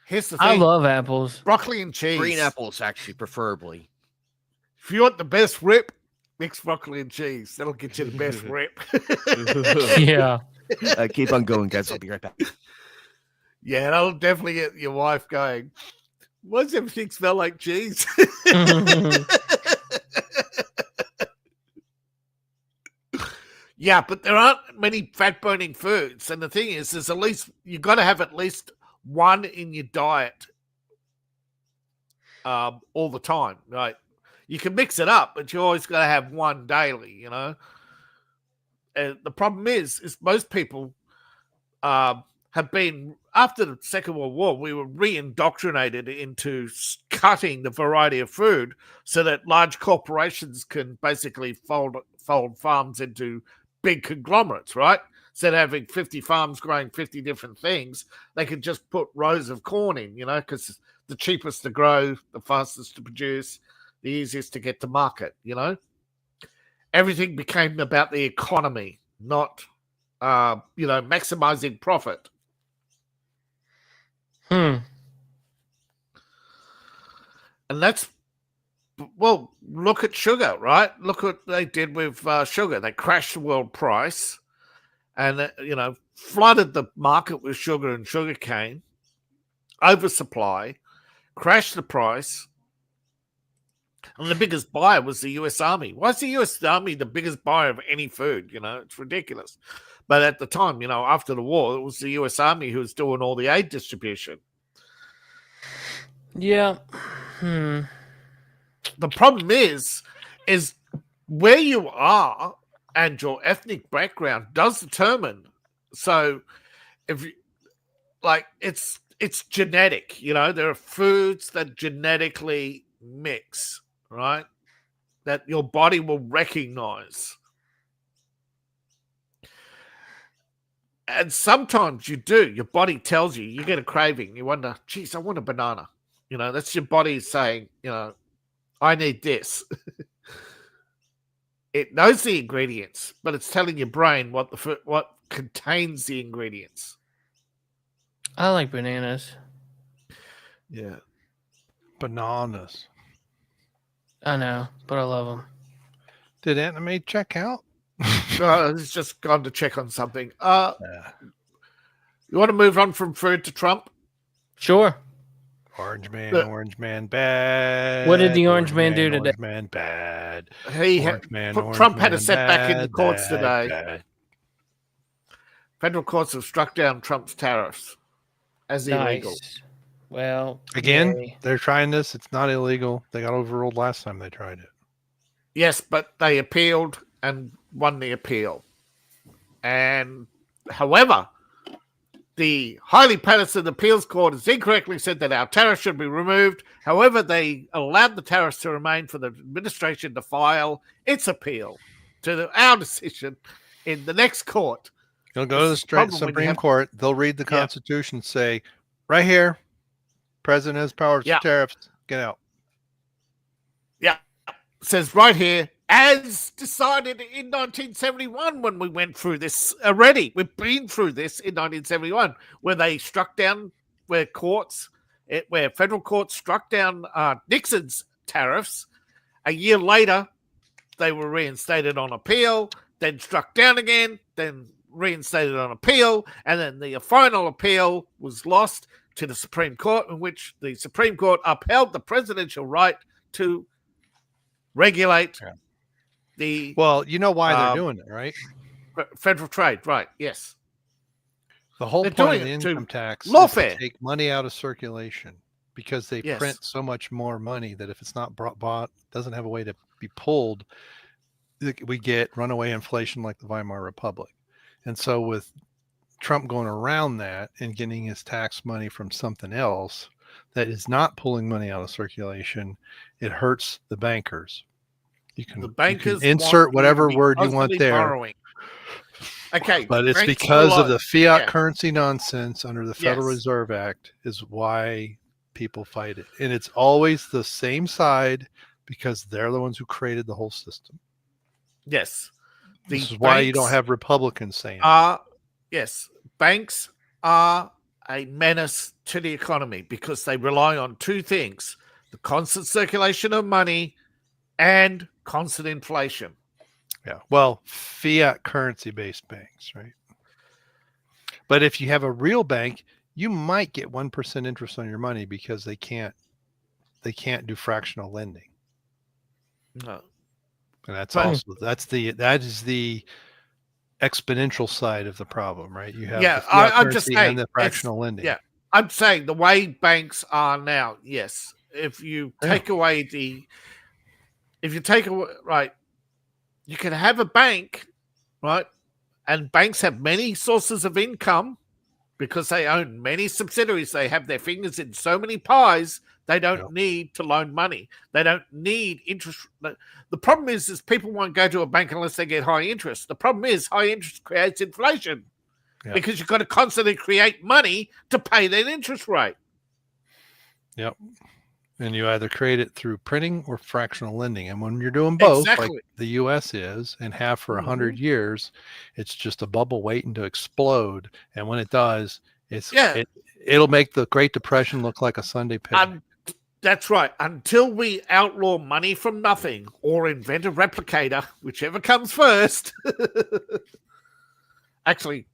Here's the thing. I love apples. Broccoli and cheese. Green apples, actually, preferably. If you want the best rip, mix broccoli and cheese. That'll get you the best rip. Yeah. Keep on going, guys. I'll be right back. Yeah, that'll definitely get your wife going. Why does everything smell like cheese? Yeah, but there aren't many fat-burning foods. And the thing is, there's at least, you've got to have at least one in your diet all the time, right? You can mix it up, but you always got to have one daily, you know? And the problem is most people have been, after the Second World War, we were re-indoctrinated into cutting the variety of food so that large corporations can basically fold farms into big conglomerates, right? Instead of having 50 farms growing 50 different things, they could just put rows of corn in, you know, because the cheapest to grow, the fastest to produce, the easiest to get to market, you know? Everything became about the economy, not, maximizing profit. And that's, well, look at sugar, right? Look what they did with sugar. They crashed the world price and, flooded the market with sugar and sugar cane, oversupply, crashed the price. And the biggest buyer was the U.S. Army. Why is the U.S. Army the biggest buyer of any food? You know, it's ridiculous. But at the time, after the war, it was the U.S. Army who was doing all the aid distribution. Yeah. The problem is where you are and your ethnic background does determine. So if you, it's genetic, there are foods that genetically mix, right? That your body will recognize. And sometimes you do. Your body tells you, you get a craving. You wonder, geez, I want a banana. That's your body saying, I need this. It knows the ingredients, but it's telling your brain what contains the ingredients. I like bananas. Yeah. Bananas. I know, but I love them. Did Anime check out? It's just gone to check on something. Yeah. You want to move on from food to Trump? Sure. Orange man, Look. orange man, bad. What did the orange man do today? Orange man, bad. Trump had a setback in the courts bad, today. bad. Federal courts have struck down Trump's tariffs as illegal. Nice. Well, Again, yay. they're trying this. It's not illegal. They got overruled last time they tried it. Yes, but they appealed and won the appeal. And however, the highly partisan appeals court has incorrectly said that our tariffs should be removed. However, they allowed the tariffs to remain for the administration to file its appeal to our decision in the next court. You'll go to the Supreme Court. They'll read the Constitution, say, right here, President has powers for tariffs. Get out. Yeah. It says right here, as decided in 1971 when we went through this already. We've been through this in 1971 where they struck down, where federal courts struck down Nixon's tariffs. A year later, they were reinstated on appeal, then struck down again, then reinstated on appeal, and then the final appeal was lost to the Supreme Court, in which the Supreme Court upheld the presidential right to regulate the... Well, you know why they're doing it, right? Federal trade, right, yes. The whole point of the income tax is to take money out of circulation because they print so much more money that if it's not bought, doesn't have a way to be pulled, we get runaway inflation like the Weimar Republic. And so with Trump going around that and getting his tax money from something else that is not pulling money out of circulation, it hurts the bankers. You can insert whatever word you want there. Borrowing. Okay, but it's because of the fiat currency nonsense under the Federal Reserve Act is why people fight it. And it's always the same side because they're the ones who created the whole system. Yes. This is why you don't have Republicans saying yes, banks are a menace to the economy because they rely on two things: the constant circulation of money and constant inflation. Yeah, well, fiat currency-based banks, right? But if you have a real bank, you might get 1% interest on your money because they can't do fractional lending. No. And that is the exponential side of the problem, right? You have I'm just saying, and the fractional lending. Yeah, I'm saying the way banks are now. Yes, if you take away you can have a bank, right? And banks have many sources of income because they own many subsidiaries. They have their fingers in so many pies. They don't need to loan money. They don't need interest. The problem is people won't go to a bank unless they get high interest. The problem is high interest creates inflation because you've got to constantly create money to pay that interest rate. Yep. And you either create it through printing or fractional lending. And when you're doing both, like the U.S. is and have for 100 years, it's just a bubble waiting to explode. And when it does, it'll make the Great Depression look like a Sunday penny. That's right. Until we outlaw money from nothing or invent a replicator, whichever comes first. Actually,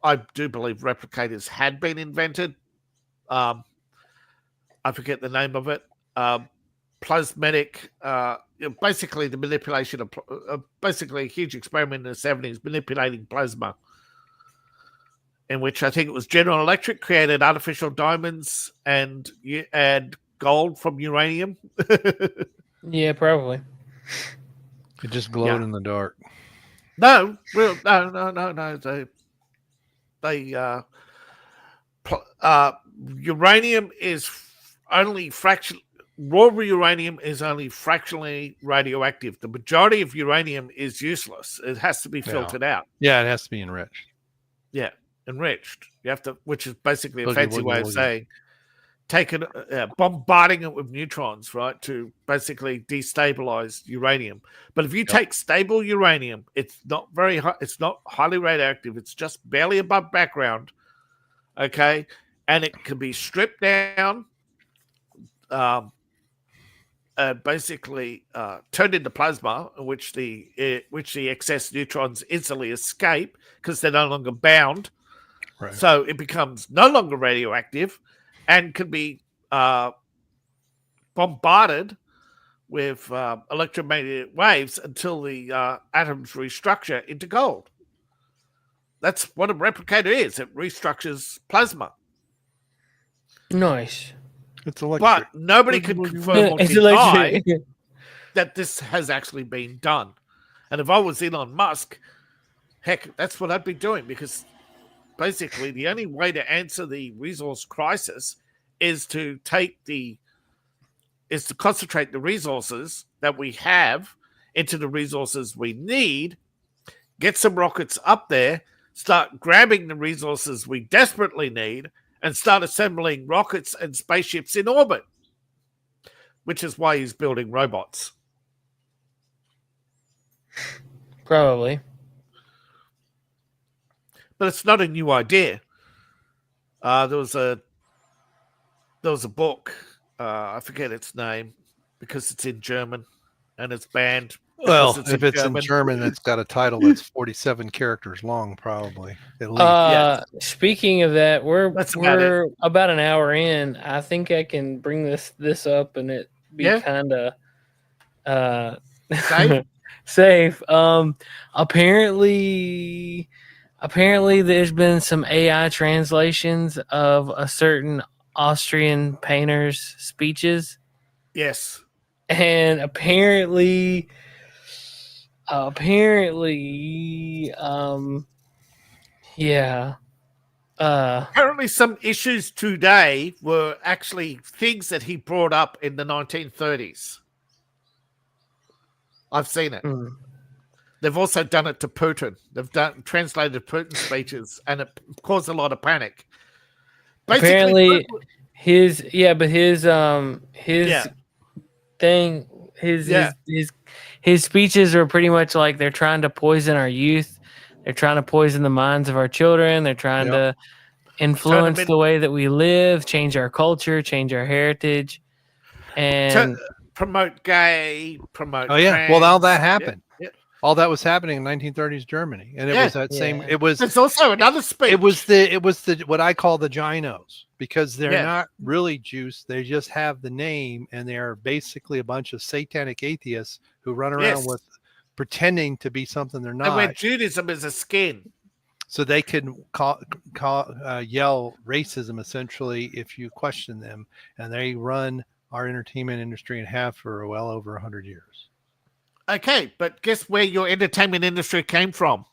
I do believe replicators had been invented. I forget the name of it. Plasmatic, basically the manipulation of basically a huge experiment in the 70s manipulating plasma, in which I think it was General Electric created artificial diamonds and gold from uranium. Yeah, probably. It just glowed in the dark. No. Uranium is only raw uranium is only fractionally radioactive. The majority of uranium is useless. It has to be filtered out. Yeah, it has to be enriched. Yeah, enriched. You have to, which is basically a fancy way of saying bombarding it with neutrons, right, to basically destabilize uranium. But if you take stable uranium, it's not very high, it's not highly radioactive. It's just barely above background, okay, and it can be stripped down, basically turned into plasma, which the excess neutrons instantly escape because they're no longer bound. Right. So it becomes no longer radioactive and can be bombarded with electromagnetic waves until the atoms restructure into gold. That's what a replicator is. It restructures plasma. Nice. It's electric. But nobody can confirm or It's deny electric. that this has actually been done. And if I was Elon Musk, heck, that's what I'd be doing, because basically the only way to answer the resource crisis is to concentrate the resources that we have into the resources we need, get some rockets up there, start grabbing the resources we desperately need, and start assembling rockets and spaceships in orbit, which is why he's building robots. Probably. But it's not a new idea. There was a book, I forget its name, because it's in German and it's banned. Well, if it's in German, it's got a title that's 47 characters long, probably. At least. Yes. Speaking of that, we're about an hour in. I think I can bring this up and it be kind of safe. Apparently there's been some AI translations of a certain Austrian painter's speeches. Yes. And apparently, apparently some issues today were actually things that he brought up in the 1930s. I've seen it. They've also done it to Putin. They've translated Putin's speeches, and it caused a lot of panic. Basically, his speeches are pretty much like they're trying to poison our youth. They're trying to poison the minds of our children. They're trying to influence the way that we live, change our culture, change our heritage, and promote gay, promote. Oh yeah, trans. well, all that happened. Yeah. All that was happening in 1930s Germany, and it was that same. It was. There's also another speech. It was the what I call the ginos, because they're not really Jews. They just have the name, and they are basically a bunch of satanic atheists who run around with pretending to be something they're not. And where Judaism is a skin. So they can yell racism essentially if you question them, and they run our entertainment industry and have for well over 100 years. Okay, but guess where your entertainment industry came from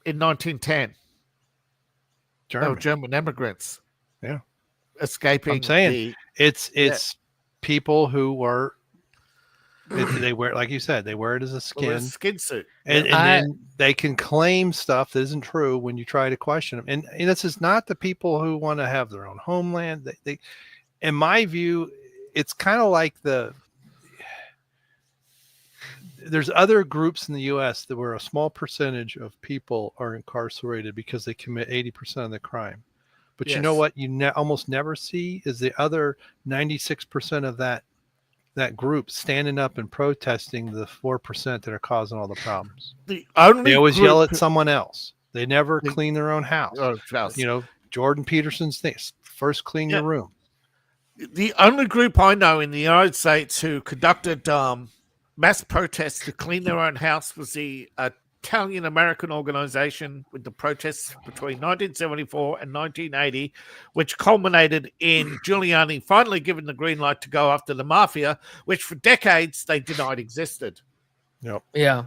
in 1910? German immigrants. Yeah, escaping. I'm saying it's people who were. They wear, like you said, they wear it as a skin suit, and then they can claim stuff that isn't true when you try to question them. And this is not the people who want to have their own homeland. They in my view, it's kind of like there's other groups in the U.S. that where a small percentage of people are incarcerated because they commit 80% of the crime. But you know what you almost never see is the other 96% of that group standing up and protesting the 4% that are causing all the problems. They always yell at someone else. They never clean their own house. Jordan Peterson's thing, first clean your room. The only group I know in the United States who conducted mass protests to clean their own house was the Italian-American organization with the protests between 1974 and 1980, which culminated in Giuliani finally giving the green light to go after the mafia, which for decades they denied existed. Yep. Yeah.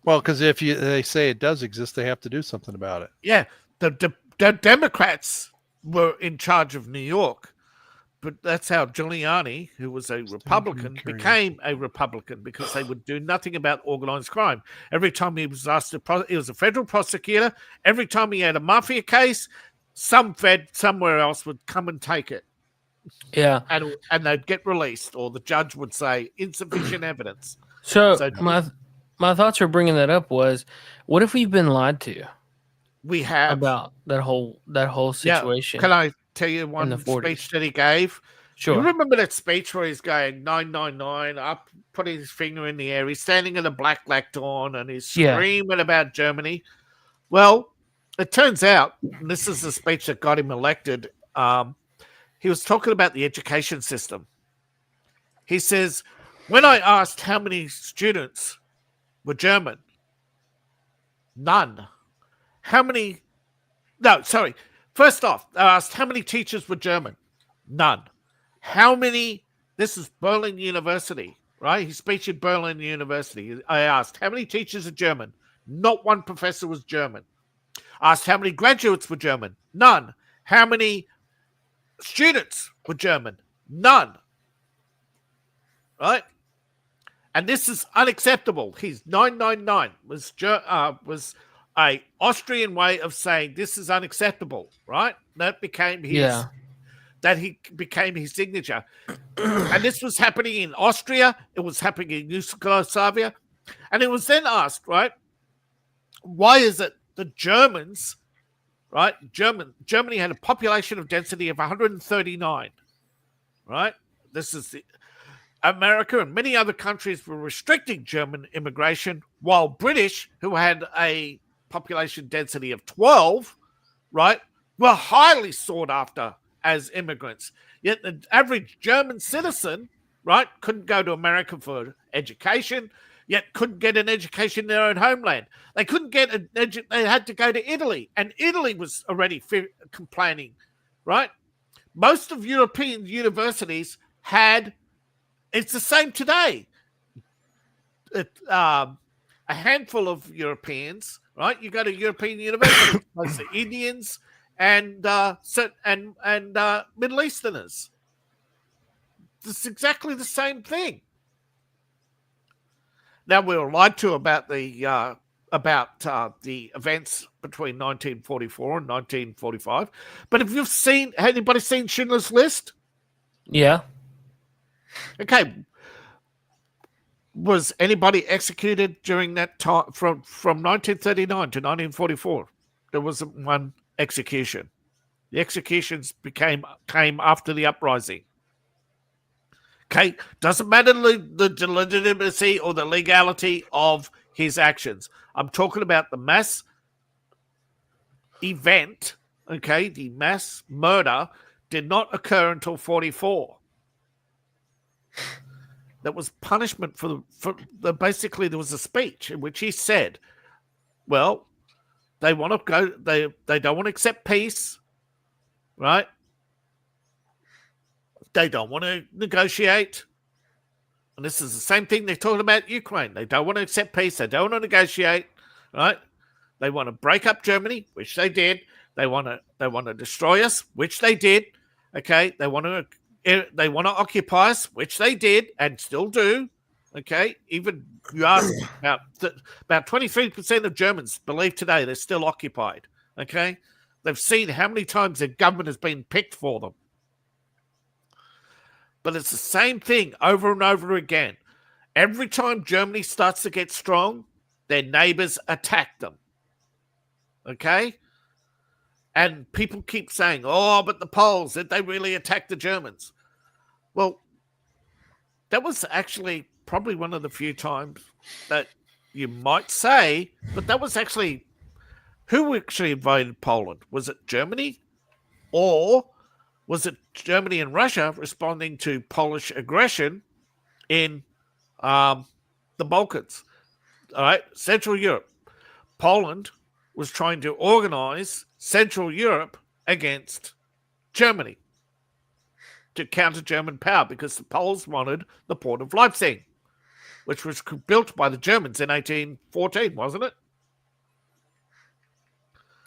Well, because if they say it does exist, they have to do something about it. Yeah. The Democrats were in charge of New York. But that's how Giuliani, who was a Republican, became a Republican, because they would do nothing about organized crime. Every time he was asked he was a federal prosecutor. Every time he had a mafia case, some Fed somewhere else would come and take it. Yeah. and they'd get released, or the judge would say insufficient evidence. So So my thoughts for bringing that up was, what if we've been lied to we have about that whole situation? Can I tell you the one 40s. speech that he gave? Sure. You remember that speech where he's going 999 up, putting his finger in the air? He's standing in a black lectern and he's Yeah. screaming about Germany. Well, it turns out, and this is the speech that got him elected. He was talking about the education system. He says, when I asked how many students were German, none. How many? No, sorry. First off, I asked how many teachers were German, none. How many? This is Berlin University, right? He speech at Berlin University. I asked how many teachers are German. Not one professor was German. Asked how many graduates were German, none. How many students were German, none. Right? And this is unacceptable. His 999 was a Austrian way of saying this is unacceptable, right? That became his became his signature. And this was happening in Austria, it was happening in Yugoslavia, and it was then asked, right? Why is it the Germans, right? Germany had a population of density of 139, right? This is the America and many other countries were restricting German immigration, while British, who had a population density of 12, right, were highly sought after as immigrants. Yet the average German citizen, right, couldn't go to America for education, yet couldn't get an education in their own homeland. They couldn't get they had to go to Italy, and Italy was already complaining, right? Most of European universities had. It's the same today. A handful of Europeans, right? You go to European universities, mostly Indians and Middle Easterners. It's exactly the same thing. Now we were lied to about the events between 1944 and 1945. But have anybody seen Schindler's List? Yeah. Okay. Was anybody executed during that time from 1939 to 1944? There wasn't one execution. The executions came after the uprising. Okay, doesn't matter the legitimacy or the legality of his actions. I'm talking about the mass event. Okay, the mass murder did not occur until 44. That was punishment for basically there was a speech in which he said, well, they want to go, they don't want to accept peace, right? They don't want to negotiate. And this is the same thing they're talking about Ukraine. They don't want to accept peace. They don't want to negotiate, right? They want to break up Germany, which they did. They want to destroy us, which they did. Okay, they want to occupy us, which they did and still do. Okay, even you ask about 23% of Germans believe today they're still occupied. Okay, they've seen how many times their government has been picked for them. But it's the same thing over and over again. Every time Germany starts to get strong, their neighbors attack them. Okay? And people keep saying, oh, but the Poles, did they really attack the Germans? Well, that was actually probably one of the few times that you might say, but that was actually, who actually invaded Poland? Was it Germany? Or was it Germany and Russia responding to Polish aggression in the Balkans? All right, Central Europe. Poland was trying to organize Central Europe against Germany to counter German power because the Poles wanted the port of Leipzig, which was built by the Germans in 1814, wasn't it?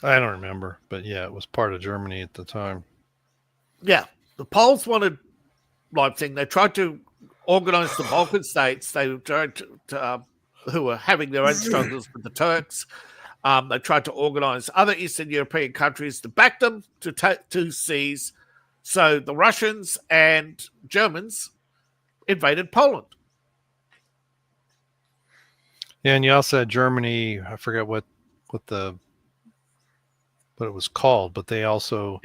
I don't remember, but yeah, it was part of Germany at the time. Yeah, the Poles wanted Leipzig. They tried to organize the Balkan states. They tried to who were having their own struggles with the Turks. They tried to organize other Eastern European countries to back them to seize So the Russians and Germans invaded Poland. Yeah, and you also had Germany. I forget what it was called, but they also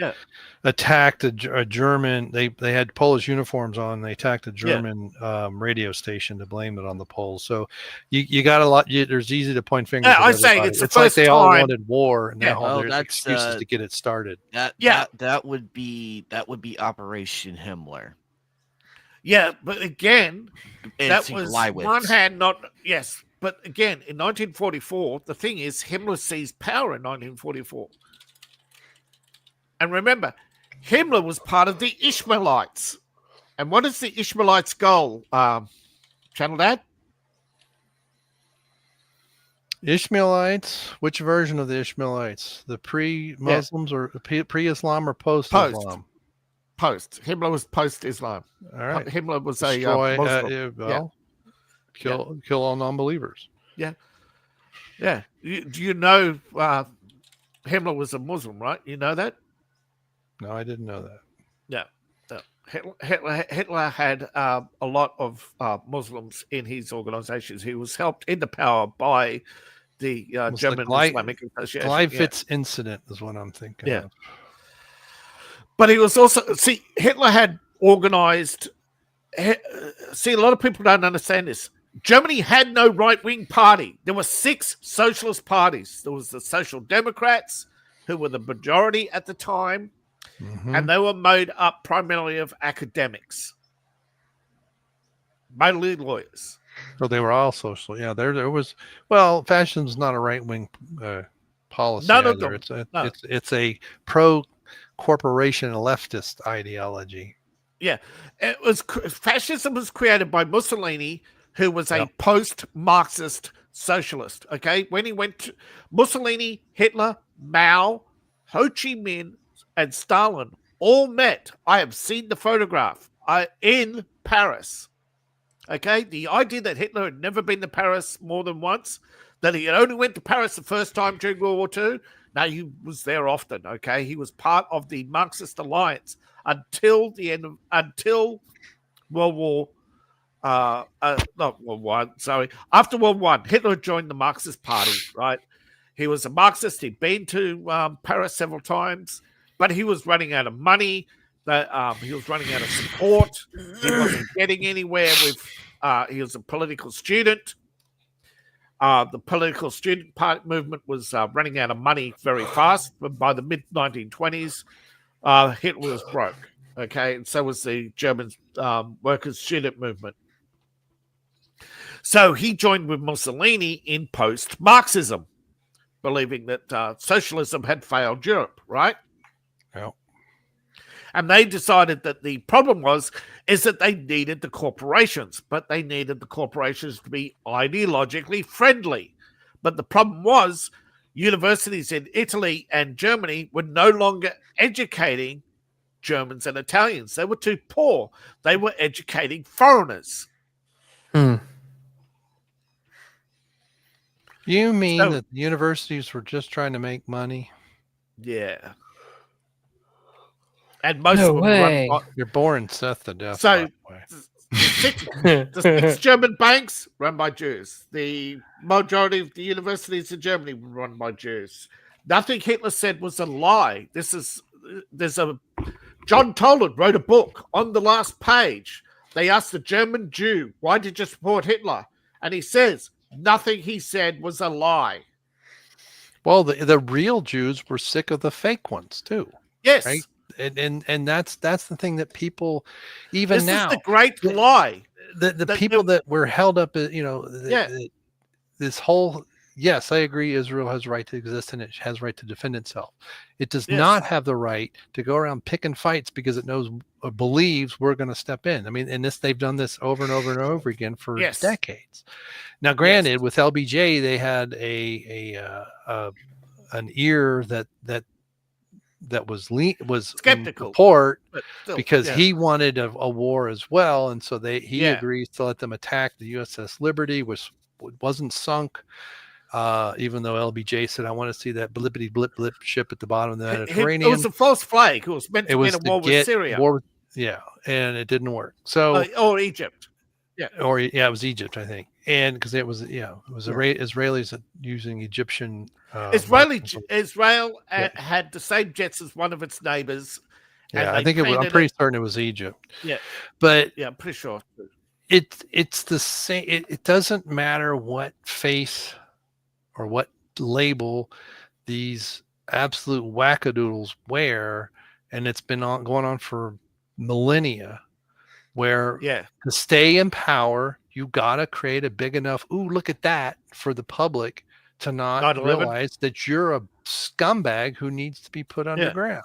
attacked a German. They had Polish uniforms on. They attacked a German radio station to blame it on the Poles. So you got a lot. There's easy to point fingers. Yeah, at I say everybody. it's the It's like first they all time. wanted war, and now all their that's, excuses to get it started. That would be Operation Himmler. Yeah, but again, And that St. was Gleiwitz. one hand not yes. But again, in 1944, the thing is, Himmler seized power in 1944. And remember, Himmler was part of the Ishmaelites. And what is the Ishmaelites' goal, Channel Dad? Ishmaelites. Which version of the Ishmaelites? The pre-Muslims or pre-Islam or post-Islam? Post. Himmler was post-Islam. All right. Himmler was Destroy, a Muslim. Kill all non-believers. Yeah. Do you know Himmler was a Muslim, right? You know that? No, I didn't know that. Yeah. Hitler had a lot of Muslims in his organizations. He was helped into power by the German Islamic Association. Gleiwitz incident is what I'm thinking of. But he was also, Hitler had organized, a lot of people don't understand this. Germany had no right-wing party. There were 6 socialist parties. There was the Social Democrats, who were the majority at the time, and they were made up primarily of academics, mainly lawyers. So they were all social. Yeah, there was. Well, fascism's not a right-wing policy. None either. of them. It's a pro-corporation leftist ideology. Yeah, fascism was created by Mussolini, who was a post-Marxist socialist. Okay, when he went to Mussolini, Hitler, Mao, Ho Chi Minh, and Stalin all met. I have seen the photograph in Paris. Okay, the idea that Hitler had never been to Paris more than once, that he had only went to Paris the first time during World War II. No, he was there often. Okay, he was part of the Marxist alliance until World War. Not World War I, sorry. After World War I, Hitler joined the Marxist Party. Right, he was a Marxist. He'd been to Paris several times, but he was running out of money. He was running out of support. He wasn't getting anywhere with. He was a political student. The political student movement was running out of money very fast. But by the mid-1920s, Hitler was broke. Okay, and so was the German workers' student movement. So he joined with Mussolini in post-Marxism, believing that socialism had failed Europe, right? Yeah. And they decided that the problem is that they needed the corporations, but they needed the corporations to be ideologically friendly. But the problem was universities in Italy and Germany were no longer educating Germans and Italians. They were too poor. They were educating foreigners. You mean that the universities were just trying to make money? Yeah. And most of them run. You're boring Seth to death. So, the 6 German banks run by Jews. The majority of the universities in Germany were run by Jews. Nothing Hitler said was a lie. John Toland wrote a book. On the last page, they asked the German Jew, "Why did you support Hitler?" And he says, nothing he said was a lie. Well, the real Jews were sick of the fake ones too. Yes. Right? And that's the thing that people even now. This is the great lie. The people that were held up, this whole. Yes, I agree. Israel has a right to exist and it has a right to defend itself. It does not have the right to go around picking fights because it knows or believes we're going to step in. I mean, and they've done this over and over and over again for decades. Now, granted, with LBJ, they had an ear that was skeptical support because he wanted a war as well, and so he agrees to let them attack the USS Liberty, which wasn't sunk. Even though LBJ said, I want to see that blippity blip blip ship at the bottom of the It Mediterranean. was a false flag. It was meant It to be was in a to war with get Syria war, yeah, and it didn't work. So, or Egypt. or yeah, it was Egypt, I think, and because it was Israelis using Egyptian. Israel Yeah. had the same jets as one of its neighbors. Yeah, and I think it was. I'm pretty certain it was Egypt. Yeah, but yeah, I'm pretty sure. It's the same. It doesn't matter what face or what label these absolute wackadoodles wear, and it's been going on for millennia. Where to stay in power, you gotta create a big enough. Ooh, look at that for the public to not 9/11. realize that you're a scumbag who needs to be put underground.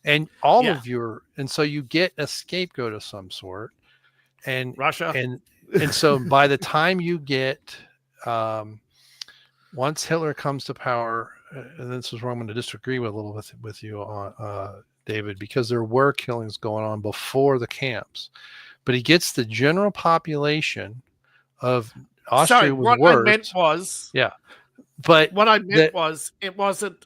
And and so you get a scapegoat of some sort, and Russia, and so by the time you get, once Hitler comes to power, and this is where I'm going to disagree with a little with you on David, because there were killings going on before the camps, but he gets the general population of Austria. What I meant was, but what I meant was it wasn't.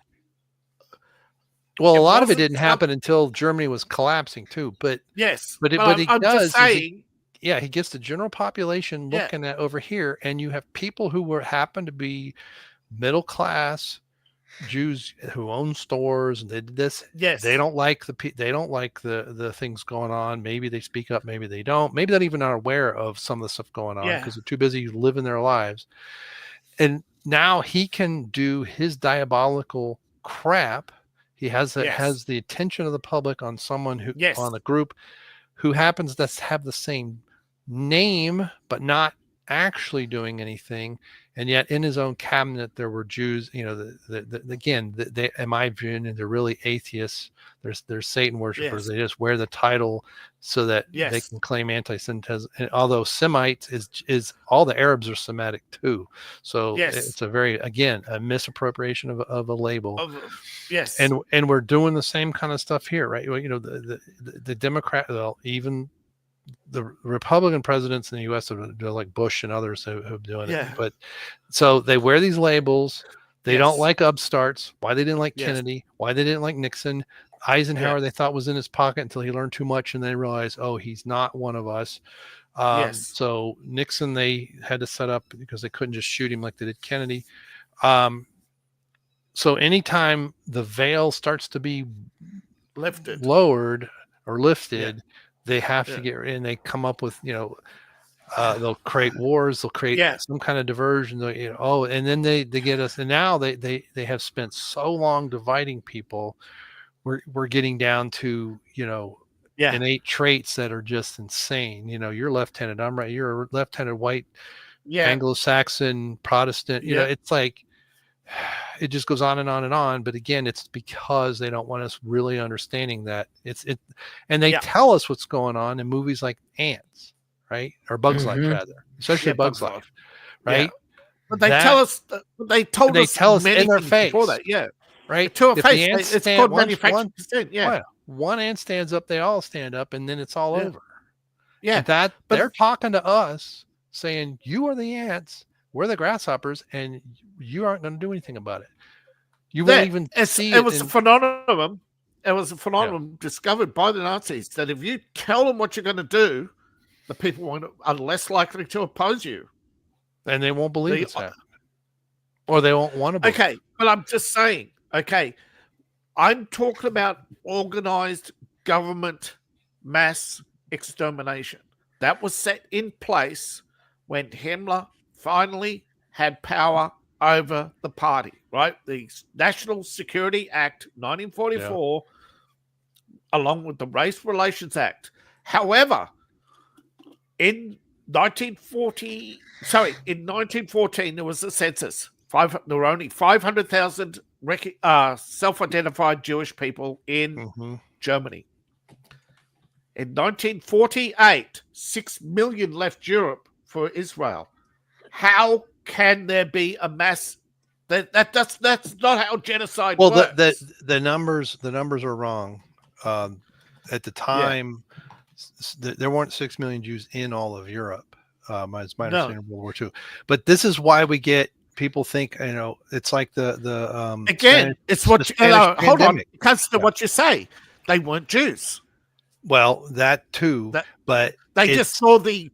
Well, a lot of it didn't happen until Germany was collapsing too. But I'm just saying, he gets the general population looking at over here, and you have people who happen to be middle class Jews who own stores, and they did this. They don't like the things going on. Maybe they speak up, maybe they don't. Maybe they're even not aware of some of the stuff going on because they're too busy living their lives. And now he can do his diabolical crap. He has the attention of the public on someone who on a group who happens to have the same name but not actually doing anything. And yet in his own cabinet there were Jews, they in my opinion, they're really atheists. They're Satan worshipers. They just wear the title so that they can claim anti-Semitism. And although Semite is all the Arabs are Semitic too. So it's a a misappropriation of a label. And we're doing the same kind of stuff here, right? The Democrat, even the Republican presidents in the U.S. like Bush and others have doing it. But so they wear these labels. They don't like upstarts. Why they didn't like Kennedy? Why they didn't like Nixon? Eisenhower they thought was in his pocket until he learned too much, and they realized, oh, he's not one of us. So Nixon they had to set up because they couldn't just shoot him like they did Kennedy. So anytime the veil starts to be lowered or lifted, they have to get, and they come up with, they'll create wars, they'll create some kind of diversion, and then they get us, and now they have spent so long dividing people. We're getting down to, innate traits that are just insane. You're left-handed, I'm right. You're a left-handed white, Anglo-Saxon Protestant. It's like, it just goes on and on and on. But again, it's because they don't want us really understanding that and they tell us what's going on in movies like Ants, right? Or Bugs Life, rather, especially Bugs Life, right? But they tell us in their face before that, right? To a face, it's called manufactured consent. One ant stands up, they all stand up, and then it's all over. But they're talking to us, saying, "You are the ants. We're the grasshoppers, and you aren't going to do anything about it." You won't even see it. It was a phenomenon. It was a phenomenon discovered by the Nazis that if you tell them what you're going to do, the people are less likely to oppose you, and they won't believe it's happening, or they won't want to believe. Okay, but I'm just saying. Okay, I'm talking about organized government mass extermination that was set in place when Himmler finally had power over the party, right? The National Security Act 1944, along with the Race Relations Act. However, in 1914, there was a census. There were only 500,000 self-identified Jewish people in Germany. In 1948, 6 million left Europe for Israel. How can there be a mass? That's not how genocide works. Well, the numbers are wrong. At the time, there weren't 6 million Jews in all of Europe. My understanding of World War II. But this is why we get people think, it's like the Again, it's what the Spanish hold on, pandemic. consider what you say. They weren't Jews. Well, that too, but they saw the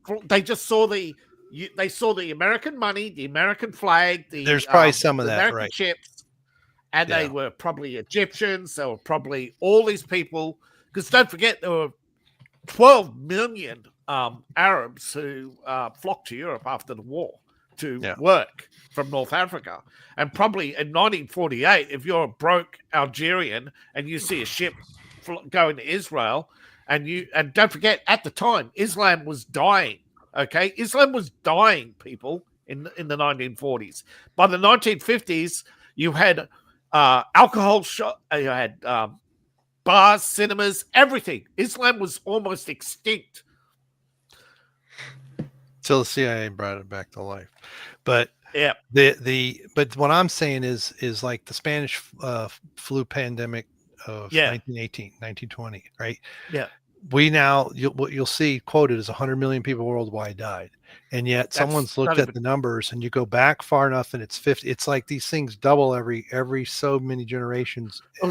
American money, the American flag, there's probably some of the that, American right? chips, and they were probably Egyptians. They were probably all these people. Because don't forget, there were 12 million Arabs who flocked to Europe after the war to work from North Africa. And probably in 1948, if you're a broke Algerian and you see a ship going to Israel, and don't forget, at the time, Islam was dying. Okay, Islam was dying, people, in the 1940s. By the 1950s, you had alcohol shop, you had bars, cinemas, everything. Islam was almost extinct. Till the CIA brought it back to life. But yeah, but what I'm saying is like the Spanish flu pandemic of 1918, 1920, right? Yeah. We now, what you'll see quoted is 100 million people worldwide died. And yet someone's looked at the numbers, and you go back far enough and it's 50. It's like these things double every so many generations. It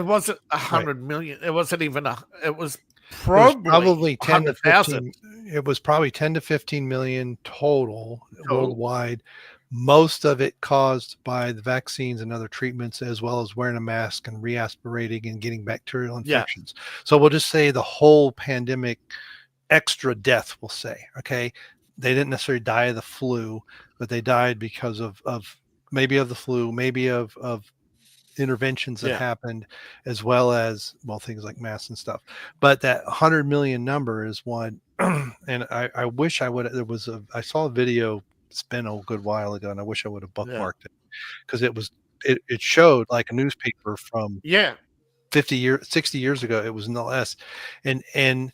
wasn't 100 million. It wasn't even it was probably 10 to 15. It was probably 10 to 15 million total worldwide. Most of it caused by the vaccines and other treatments, as well as wearing a mask and re-aspirating and getting bacterial infections. So we'll just say the whole pandemic, extra death, we'll say, okay, they didn't necessarily die of the flu, but they died because of maybe of the flu, maybe of interventions that happened, as well as, well, things like masks and stuff. But that 100 million number is one. And I wish I saw a video, it's been a good while ago, and I wish I would have bookmarked it, because it showed like a newspaper from 50 years, 60 years ago. It was no less. And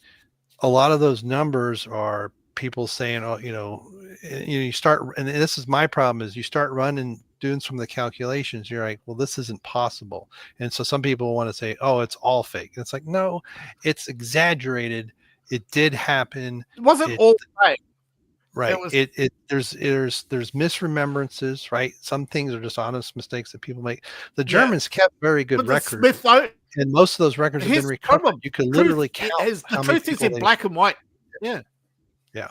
a lot of those numbers are people saying, you start, and this is my problem, is you start doing some of the calculations, you're like, well, this isn't possible. And so some people want to say, oh, it's all fake. And it's like, no, it's exaggerated. It did happen. It wasn't all fake. Right. There's misremembrances, right? Some things are just honest mistakes that people make. The Germans kept very good records, and most of those records have been recovered. You could literally count. The truth is in black and white. Yeah. Yeah.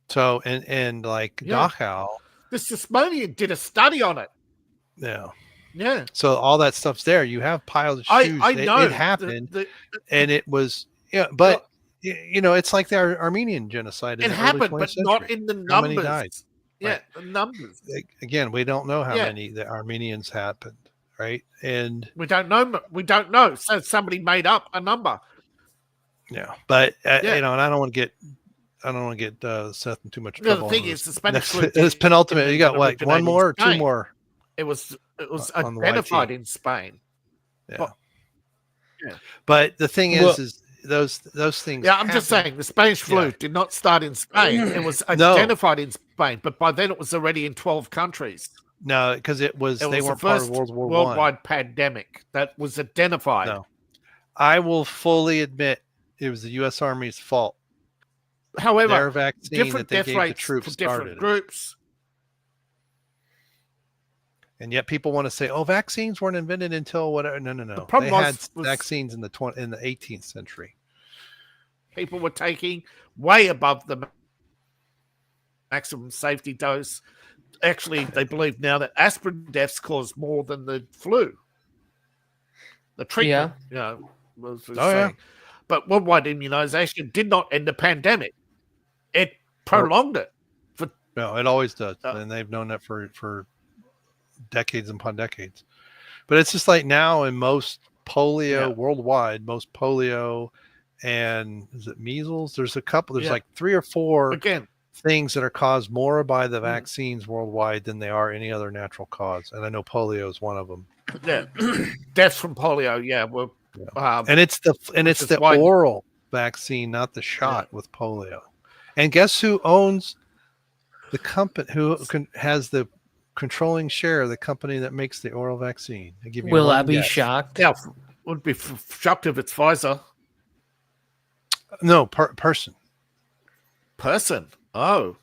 So and like Dachau, the Smithsonian did a study on it. Yeah. Yeah. So all that stuff's there. You have piles of shoes. I know it happened, and it was but. It's like the Armenian genocide. It happened, but not in the numbers. How many died? Yeah, the numbers. Again, we don't know how many the Armenians happened, right? And we don't know. We don't know. So somebody made up a number. Yeah, but and I don't want to get Seth in too much trouble. The thing is, the Spanish flu. It's penultimate. You got what? One more, or two more? It was identified in Spain. Yeah. But the thing is those things. Yeah, I'm just saying the Spanish flu did not start in Spain. It was identified in Spain, but by then it was already in 12 countries. No, because they weren't the part of World War I. Worldwide pandemic that was identified. No, I will fully admit it was the U.S. Army's fault. However, their vaccine different that they death gave rates the troops for different groups. And yet people want to say, "Oh, vaccines weren't invented until whatever." No. The problem they had vaccines in the 18th century. People were taking way above the maximum safety dose. Actually, they believe now that aspirin deaths cause more than the flu. The treatment, was saying. But worldwide immunization did not end the pandemic. It prolonged it. No, it always does, and they've known that for decades upon decades. But it's just like now in most polio worldwide, most polio and is it measles? There's a couple. There's like 3 or 4 things that are caused more by the vaccines worldwide than they are any other natural cause. And I know polio is one of them. Yeah, deaths from polio. Yeah, well, and it's the oral vaccine, not the shot with polio. And guess who owns the company? Has the controlling share of the company that makes the oral vaccine? Will I be shocked? Yeah, would be shocked if it's Pfizer. No, person. Person. Oh.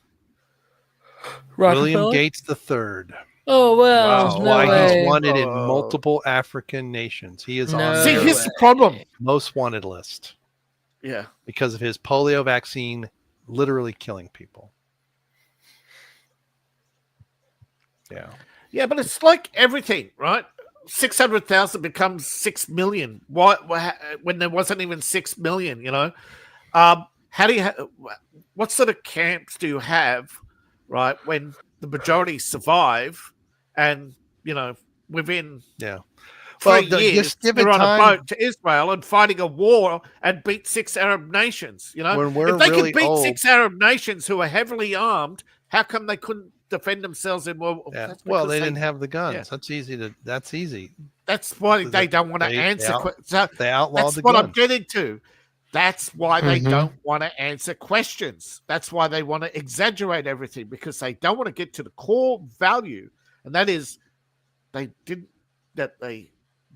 William Gates III. Oh well, Which is no why way. he's wanted in multiple African nations. He is on See, their here's the problem. most wanted list. Yeah. Because of his polio vaccine literally killing people. Yeah. Yeah, but it's like everything, right? 600,000 becomes 6 million. Why when there wasn't even 6 million, you know? How do you what sort of camps do you have, right, when the majority survive and, you know, within 3 years give you're it on a time. boat to Israel and fighting a war and beat 6 Arab nations, you know? When we're If they really could beat old, 6 Arab nations who are heavily armed, how come they couldn't defend themselves in war? yeah. Well, they didn't have the guns. Yeah. That's easy. That's why they don't want to answer questions. They outlawed That's the what guns. I'm getting to. That's why they Mhm. don't want to answer questions. That's why they want to exaggerate everything, because they don't want to get to the core value, and that is they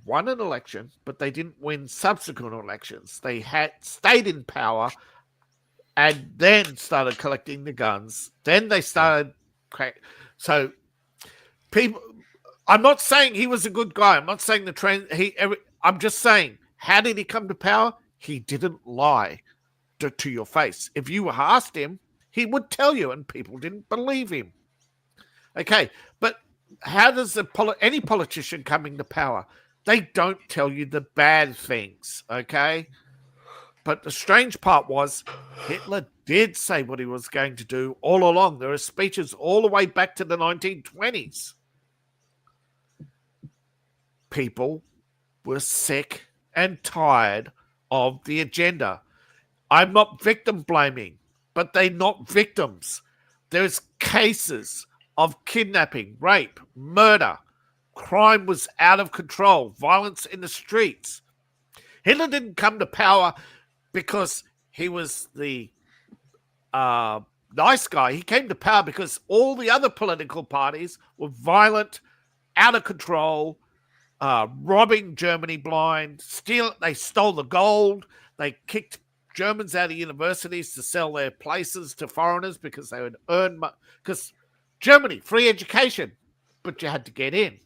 won an election, but they didn't win subsequent elections. They had stayed in power and then started collecting the guns. Then they started so people. I'm not saying he was a good guy. I'm not saying I'm just saying, how did he come to power? He didn't lie to your face. If you asked him, he would tell you, and people didn't believe him. Okay, but how does any politician coming to power? They don't tell you the bad things, okay? But the strange part was Hitler did say what he was going to do all along. There are speeches all the way back to the 1920s. People were sick and tired of the agenda. I'm not victim blaming, but they're not victims. There's cases of kidnapping, rape, murder. Crime was out of control, violence in the streets. Hitler didn't come to power because he was the nice guy. He came to power because all the other political parties were violent, out of control, robbing Germany blind. They stole the gold. They kicked Germans out of universities to sell their places to foreigners because they would earn money. Because Germany, free education, but you had to get in.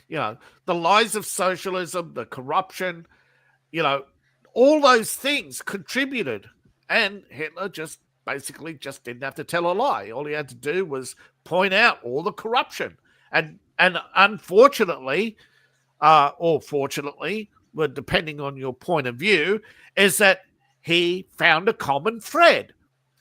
You know, the lies of socialism, the corruption, you know, all those things contributed. And Hitler basically didn't have to tell a lie. All he had to do was point out all the corruption. And unfortunately, or fortunately, well, depending on your point of view, is that he found a common thread,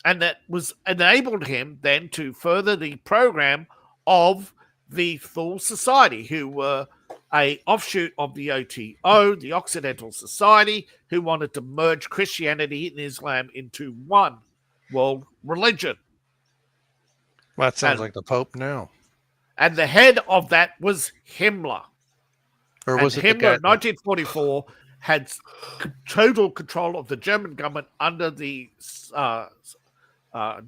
and that was enabled him then to further the program of the Thule Society, who were a offshoot of the OTO, the Occidental Society, who wanted to merge Christianity and Islam into one world religion. Well, that sounds like the Pope now. And the head of that was Himmler. Or was and it Himmler in 1944 had total control of the German government under the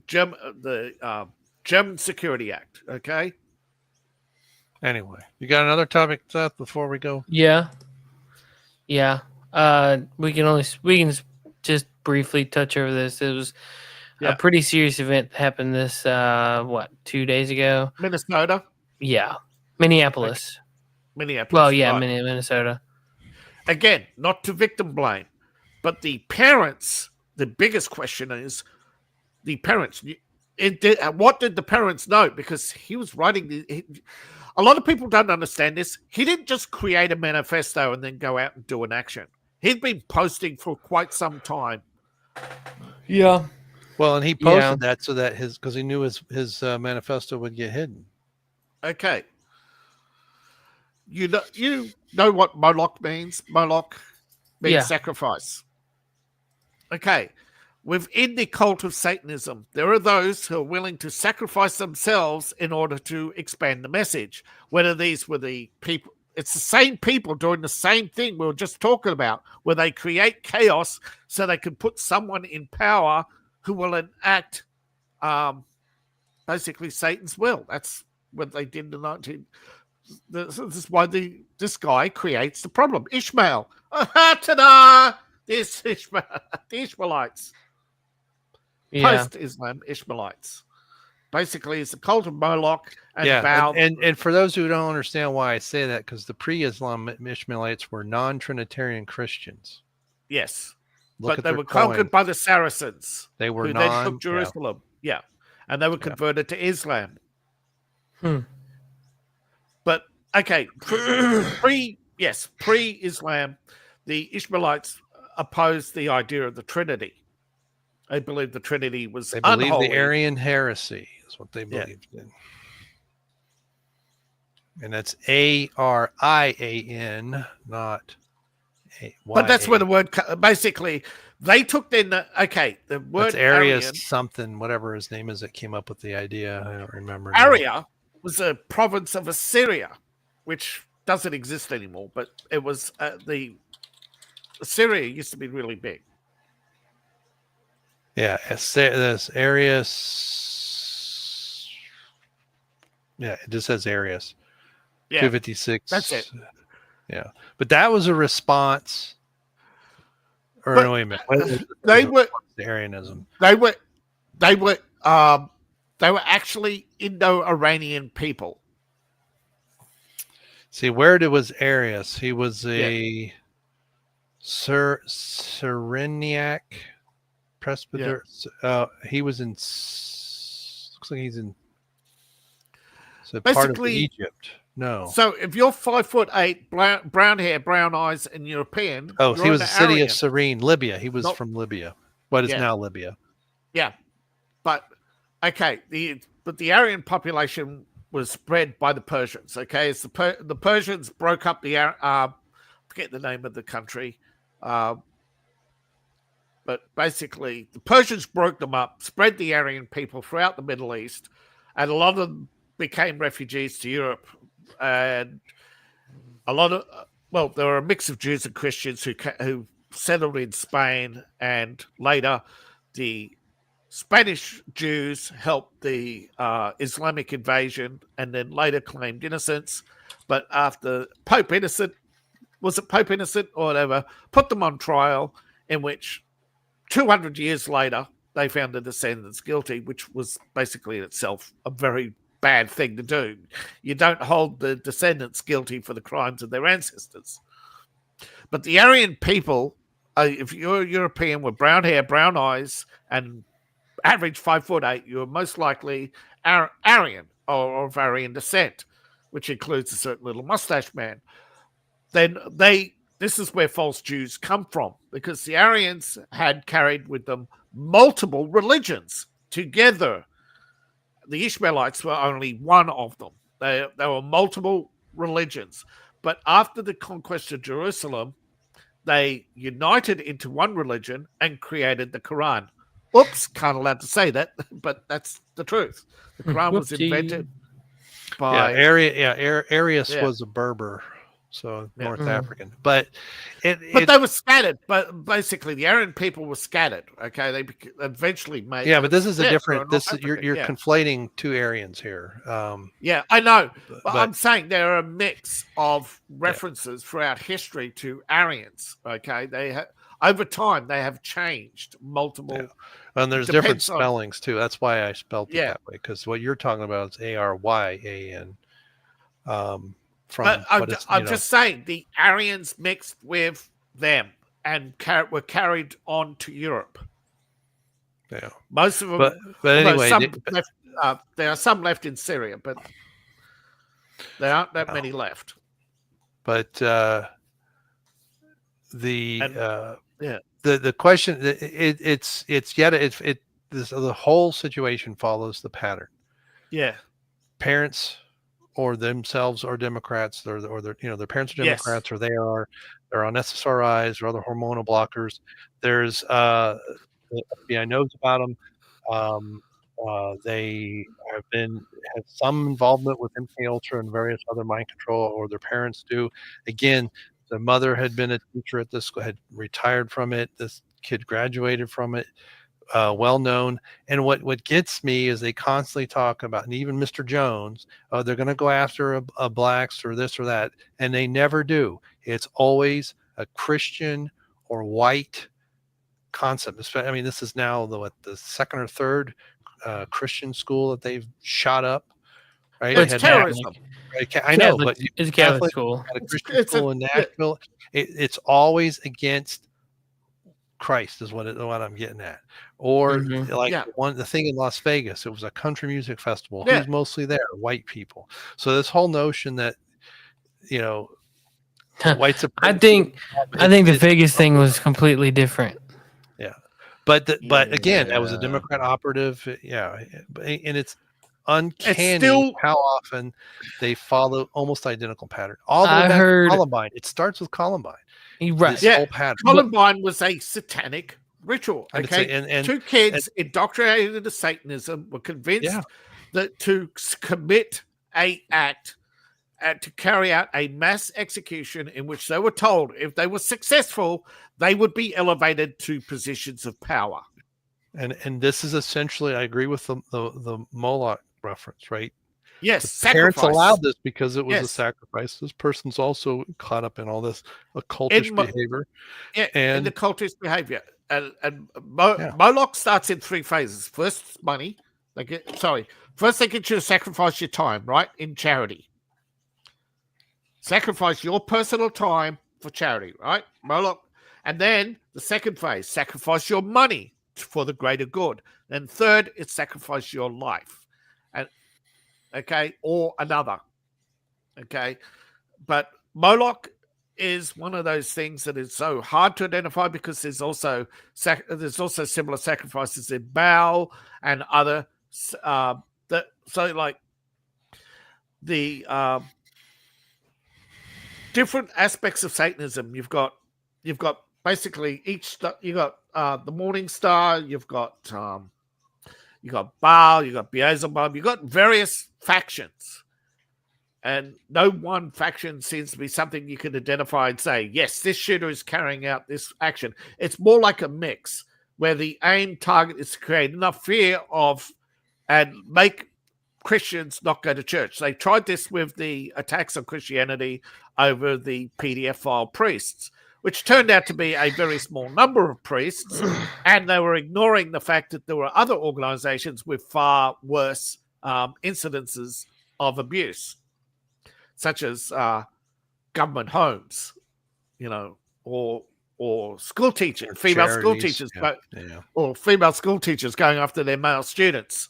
German Security Act. Okay. Anyway, you got another topic, Seth, before we go? Yeah. We can just briefly touch over this. It was a pretty serious event that happened this 2 days ago. Minnesota. Yeah, Minneapolis. Minneapolis. Well, yeah, right. Minnesota. Again, not to victim blame, but the parents. The biggest question is the parents. What did the parents know? Because he was writing. A lot of people don't understand this. He didn't just create a manifesto and then go out and do an action. He'd been posting for quite some time. Yeah. Well, and he posted that so that because he knew his manifesto would get hidden. Okay. You know what Moloch means? Moloch means sacrifice. Okay. Within the cult of Satanism, there are those who are willing to sacrifice themselves in order to expand the message. Whether these were the people, it's the same people doing the same thing we were just talking about, where they create chaos so they can put someone in power who will enact basically Satan's will. That's what they did in the This is why this guy creates the problem. Ishmael. Ta-da! The Ishmaelites. Yeah. post-Islam Ishmaelites. Basically, it's a cult of Moloch and Yeah, Baal. and for those who don't understand why I say that, because the pre-Islam Ishmaelites were non-Trinitarian Christians. Yes. Look But at they their were coin. conquered by the Saracens, They were who then took yeah. Jerusalem. Yeah. And they were converted to Islam. But, okay, pre-Islam, the Ishmaelites opposed the idea of the Trinity. They believed the Trinity was They believed unholy. the Arian heresy is what they believed in. And that's Arian, not A-Y-A. But that's where the word, basically, they took then the word That's Arius Aryan. something, whatever his name is that came up with the idea. I don't remember. Aria was a province of Assyria, which doesn't exist anymore, but it was the Assyria used to be really big. Yeah, this Arius. Yeah, it just says Arius. Yeah, 256. that's it. Yeah, but that was a response. Or But no, wait a minute. They were Arianism. They were actually Indo-Iranian people. See, where was Arius? He was a Cyrenaic presbyter. He was in. Looks like he's in. So part of Egypt. No. So if you're 5'8", brown hair, brown eyes, and European. Oh, he was the city Aryan. of Cyrene, Libya. He was from Libya. What is now Libya? Yeah, but the Aryan population was spread by the Persians. Okay, it's the Persians broke up the forget the name of the country, but basically the Persians broke them up, spread the Aryan people throughout the Middle East, and a lot of them became refugees to Europe. And a lot of there were a mix of Jews and Christians who settled in Spain, and later the Spanish Jews helped the Islamic invasion, and then later claimed innocence. But after Pope Innocent or whatever, put them on trial, in which 200 years later they found the descendants guilty, which was basically in itself a very bad thing to do. You don't hold the descendants guilty for the crimes of their ancestors. But the Aryan people, if you're European with brown hair, brown eyes, and average 5'8", you're most likely Aryan or of Aryan descent, which includes a certain little mustache man. Then this is where false Jews come from, because the Aryans had carried with them multiple religions together. The Ishmaelites were only one of them. There were multiple religions. But after the conquest of Jerusalem, they united into one religion and created the Quran. Oops, can't allowed to say that, but that's the truth. The Quran was invented by Arius was a Berber, so North African. But they were scattered. But basically, the Aryan people were scattered. Okay, they eventually made. Yeah, but this is a different. You're conflating two Aryans here. Yeah, I know, but I'm saying there are a mix of references throughout history to Aryans. Okay, over time they have changed multiple. Yeah. And there's different spellings too. That's why I spelled it that way, because what you're talking about is Aryan. I'm just saying the Aryans mixed with them and were carried on to Europe. Yeah, most of them. But anyway, there are some left in Syria, but there aren't that many left. But the question, the whole situation follows the pattern. Yeah, parents or themselves are Democrats, or their parents are Democrats, or they're on SSRIs or other hormonal blockers. There's the FBI knows about them. They have some involvement with MK Ultra and various other mind control, or their parents do. Again, the mother had been a teacher at this school, had retired from it. This kid graduated from it. Well known. And what gets me is they constantly talk about, and even Mr. Jones, they're going to go after a blacks or this or that, and they never do. It's always a Christian or white concept. I mean, this is now the second or third Christian school that they've shot up. Right? It's terrorism. I know, Catholic, but you it's a Catholic school. at a Christian school in Nashville, it's always against Christ is what I'm getting at. Or the thing in Las Vegas, it was a country music festival. Yeah. Who's mostly there? White people. So this whole notion that white supremacy. I think the Vegas thing was completely different. Yeah, but again, that was a Democrat operative. Yeah, and it's uncanny how often they follow almost identical pattern. All the way back to Columbine. It starts with Columbine. Right. This whole pattern. Columbine was a satanic ritual. Okay, and 2 kids indoctrinated into Satanism were convinced that to commit a act to carry out a mass execution in which they were told if they were successful, they would be elevated to positions of power. And this is essentially, I agree with the Moloch reference, right? Yes, the parents allowed this because it was a sacrifice. This person's also caught up in all this occultish behavior. Yeah, and the cultist behavior. And Moloch starts in 3 phases. First, money. First they get you to sacrifice your time, right? In charity. Sacrifice your personal time for charity, right? Moloch. And then the second phase, sacrifice your money for the greater good. Then third, it's sacrifice your life. And or another. Okay. But Moloch is one of those things that is so hard to identify because there's also similar sacrifices in Baal and other different aspects of Satanism. You've got basically you got the morning star, you've got Baal, you've got Beelzebub, you've got various factions. And no one faction seems to be something you can identify and say, yes, this shooter is carrying out this action. It's more like a mix where the aim target is to create enough fear of and make Christians not go to church. They tried this with the attacks on Christianity over the PDF file priests, which turned out to be a very small number of priests, and they were ignoring the fact that there were other organizations with far worse incidences of abuse, such as government homes, or school teachers, female school teachers, or female school teachers going after their male students.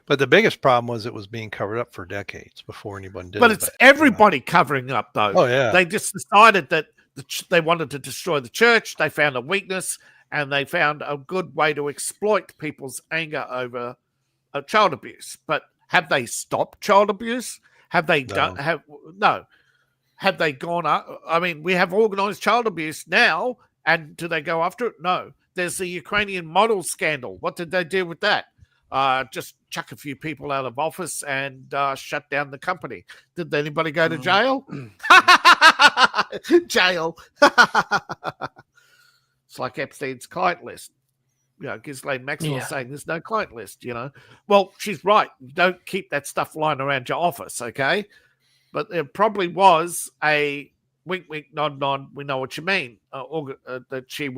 But the biggest problem was it was being covered up for decades before anyone did it. But it's everybody covering up, though. Oh, yeah. They just decided that they wanted to destroy the church. They found a weakness, and they found a good way to exploit people's anger over child abuse. But have they stopped child abuse? Have they No. Have they gone up? I mean, we have organized child abuse now, and do they go after it? No. There's the Ukrainian model scandal. What did they do with that? Just chuck a few people out of office and shut down the company. Did anybody go to jail? Jail. It's like Epstein's client list. Ghislaine Maxwell saying there's no client list, Well, she's right. Don't keep that stuff lying around your office, okay? But there probably was a wink, wink, nod, nod. We know what you mean. That she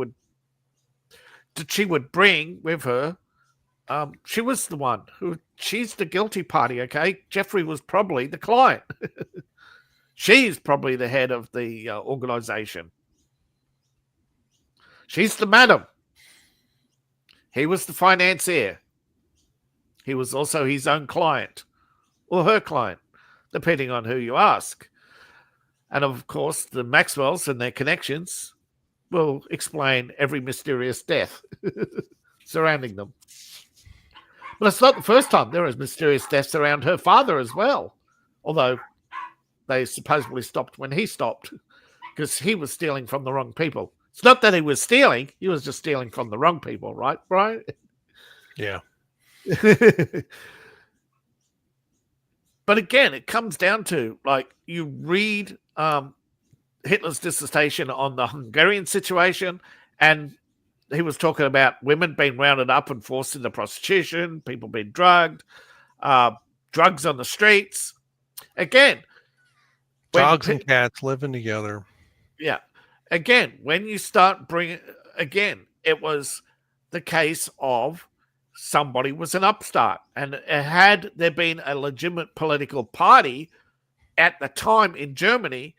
would bring with her. She was the one she's the guilty party, okay? Jeffrey was probably the client. She's probably the head of the organization. She's the madam. He was the financier. He was also his own client or her client, depending on who you ask. And of course, the Maxwells and their connections will explain every mysterious death surrounding them. But it's not the first time there is mysterious deaths around her father as well. Although they supposedly stopped when he stopped because he was stealing from the wrong people. It's not that he was stealing. He was just stealing from the wrong people, right, Brian? Yeah. But again, it comes down to, you read Hitler's dissertation on the Hungarian situation, and he was talking about women being rounded up and forced into prostitution, people being drugged, drugs on the streets. Again, dogs and cats living together. Yeah. Again, when you start bringing, it was the case of somebody was an upstart. And had there been a legitimate political party at the time in Germany,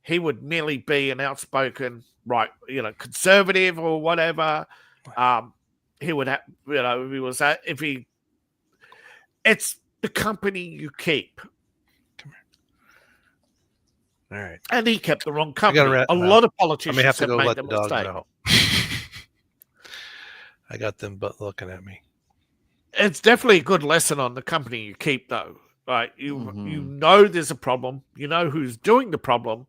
he would merely be an outspoken, conservative or whatever. He would have, it's the company you keep. All right. And he kept the wrong company. A lot of politicians have to go made let the the dogs mistake. out. I got them looking at me. It's definitely a good lesson on the company you keep, though. Right? You know there's a problem. You know who's doing the problem.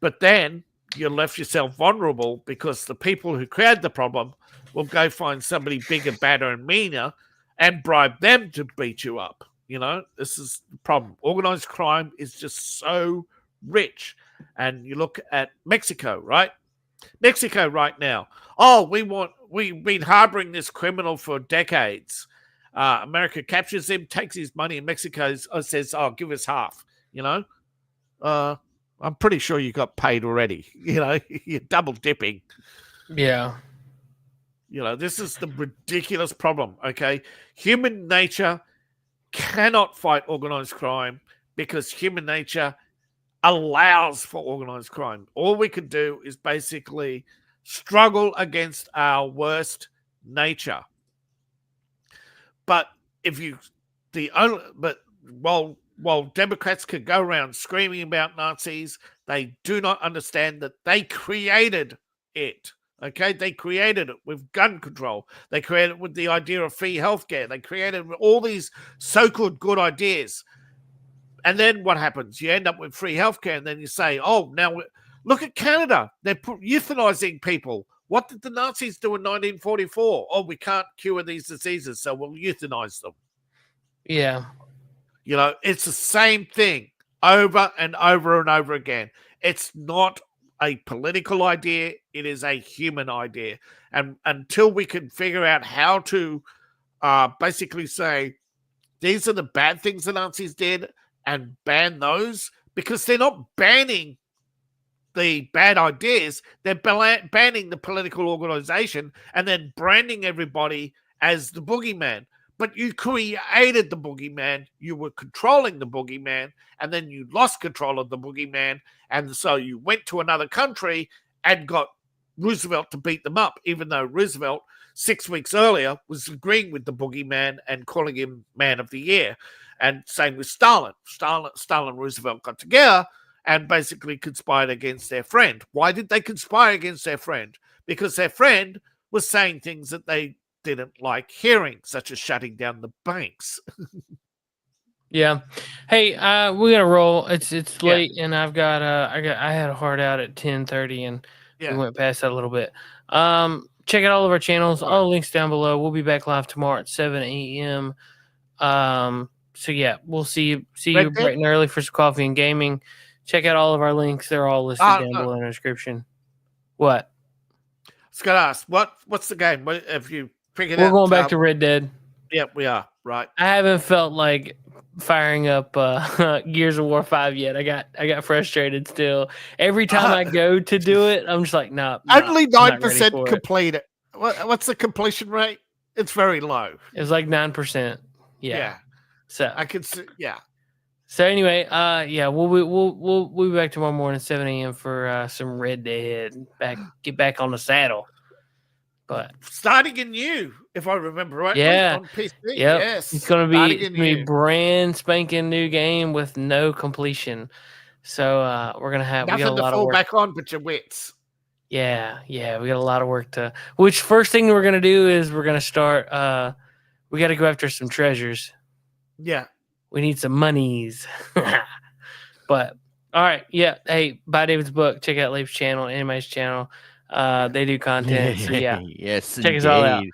But then you left yourself vulnerable because the people who created the problem will go find somebody bigger, badder, and meaner and bribe them to beat you up. This is the problem. Organized crime is just so rich. And you look at Mexico, right? Mexico right now. Oh, we've been harboring this criminal for decades. America captures him, takes his money, and Mexico says, "Oh, give us half." I'm pretty sure you got paid already. You're double dipping. Yeah. This is the ridiculous problem. Okay, human nature cannot fight organized crime because human nature allows for organized crime. All we can do is basically struggle against our worst nature. But while Democrats could go around screaming about Nazis, they do not understand that they created it. Okay, they created it with gun control. They created it with the idea of free healthcare. They created all these so-called good ideas. And then what happens? You end up with free healthcare, and then you say, "Oh, now look at Canada. They're euthanizing people. What did the Nazis do in 1944? Oh, we can't cure these diseases, so we'll euthanize them." Yeah. It's the same thing over and over and over again. It's not a political idea. It is a human idea. And until we can figure out how to basically say, these are the bad things the Nazis did and ban those, because they're not banning the bad ideas. They're banning the political organization and then branding everybody as the boogeyman. But you created the boogeyman, you were controlling the boogeyman, and then you lost control of the boogeyman, and so you went to another country and got Roosevelt to beat them up, even though Roosevelt 6 weeks earlier was agreeing with the boogeyman and calling him Man of the Year. And same with Stalin. Stalin and Roosevelt got together and basically conspired against their friend. Why did they conspire against their friend? Because their friend was saying things that they didn't like hearing, such as shutting down the banks. Yeah. Hey, we gotta roll. It's late, and I had a hard out at 10:30, and we went past that a little bit. Check out all of our channels. All the links down below. We'll be back live tomorrow at 7 a.m. So yeah, we'll see you bright and early for some coffee and gaming. Check out all of our links. They're all listed down below in the description. What? I was gonna ask, what's the game? What if you figured We're out? going back to Red Dead. Yep, we are. Right. I haven't felt like firing up Gears of War 5 yet. I got frustrated still. Every time I go to do it, I'm just like, nah. Only 9% complete it. What's the completion rate? It's very low. It's like 9%. Yeah. So I can see. Yeah. So anyway, we'll be back tomorrow morning at 7 a.m. for some Red Dead. Get back on the saddle. But starting anew, if I remember right. Yeah. On PC. Yep. Yes. It's gonna be brand spanking new game with no completion. So we're gonna have nothing to fall back on but your wits. Yeah, we got a lot of work to. Which first thing we're gonna do is we're gonna start. We got to go after some treasures. Yeah, we need some monies. But all right, yeah. Hey, buy David's book. Check out Leif's channel, Anime's channel. They do content. So yeah, yes, check us all out.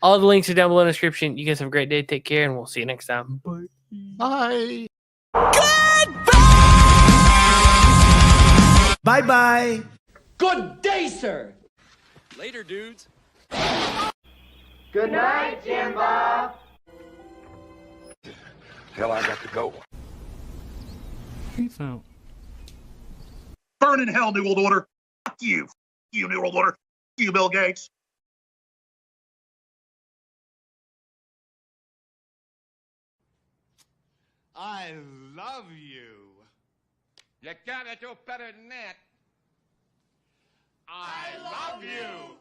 All the links are down below in the description. You guys have a great day. Take care, and we'll see you next time. Bye. Goodbye. Bye-bye. Good day, sir. Later, dudes. Good night, Jim Bob. Hell, I got to go. Peace out. Burn in hell, New World Order. Fuck you. You, New World Order. Fuck you, Bill Gates. I love you. You gotta do better than that. I love you.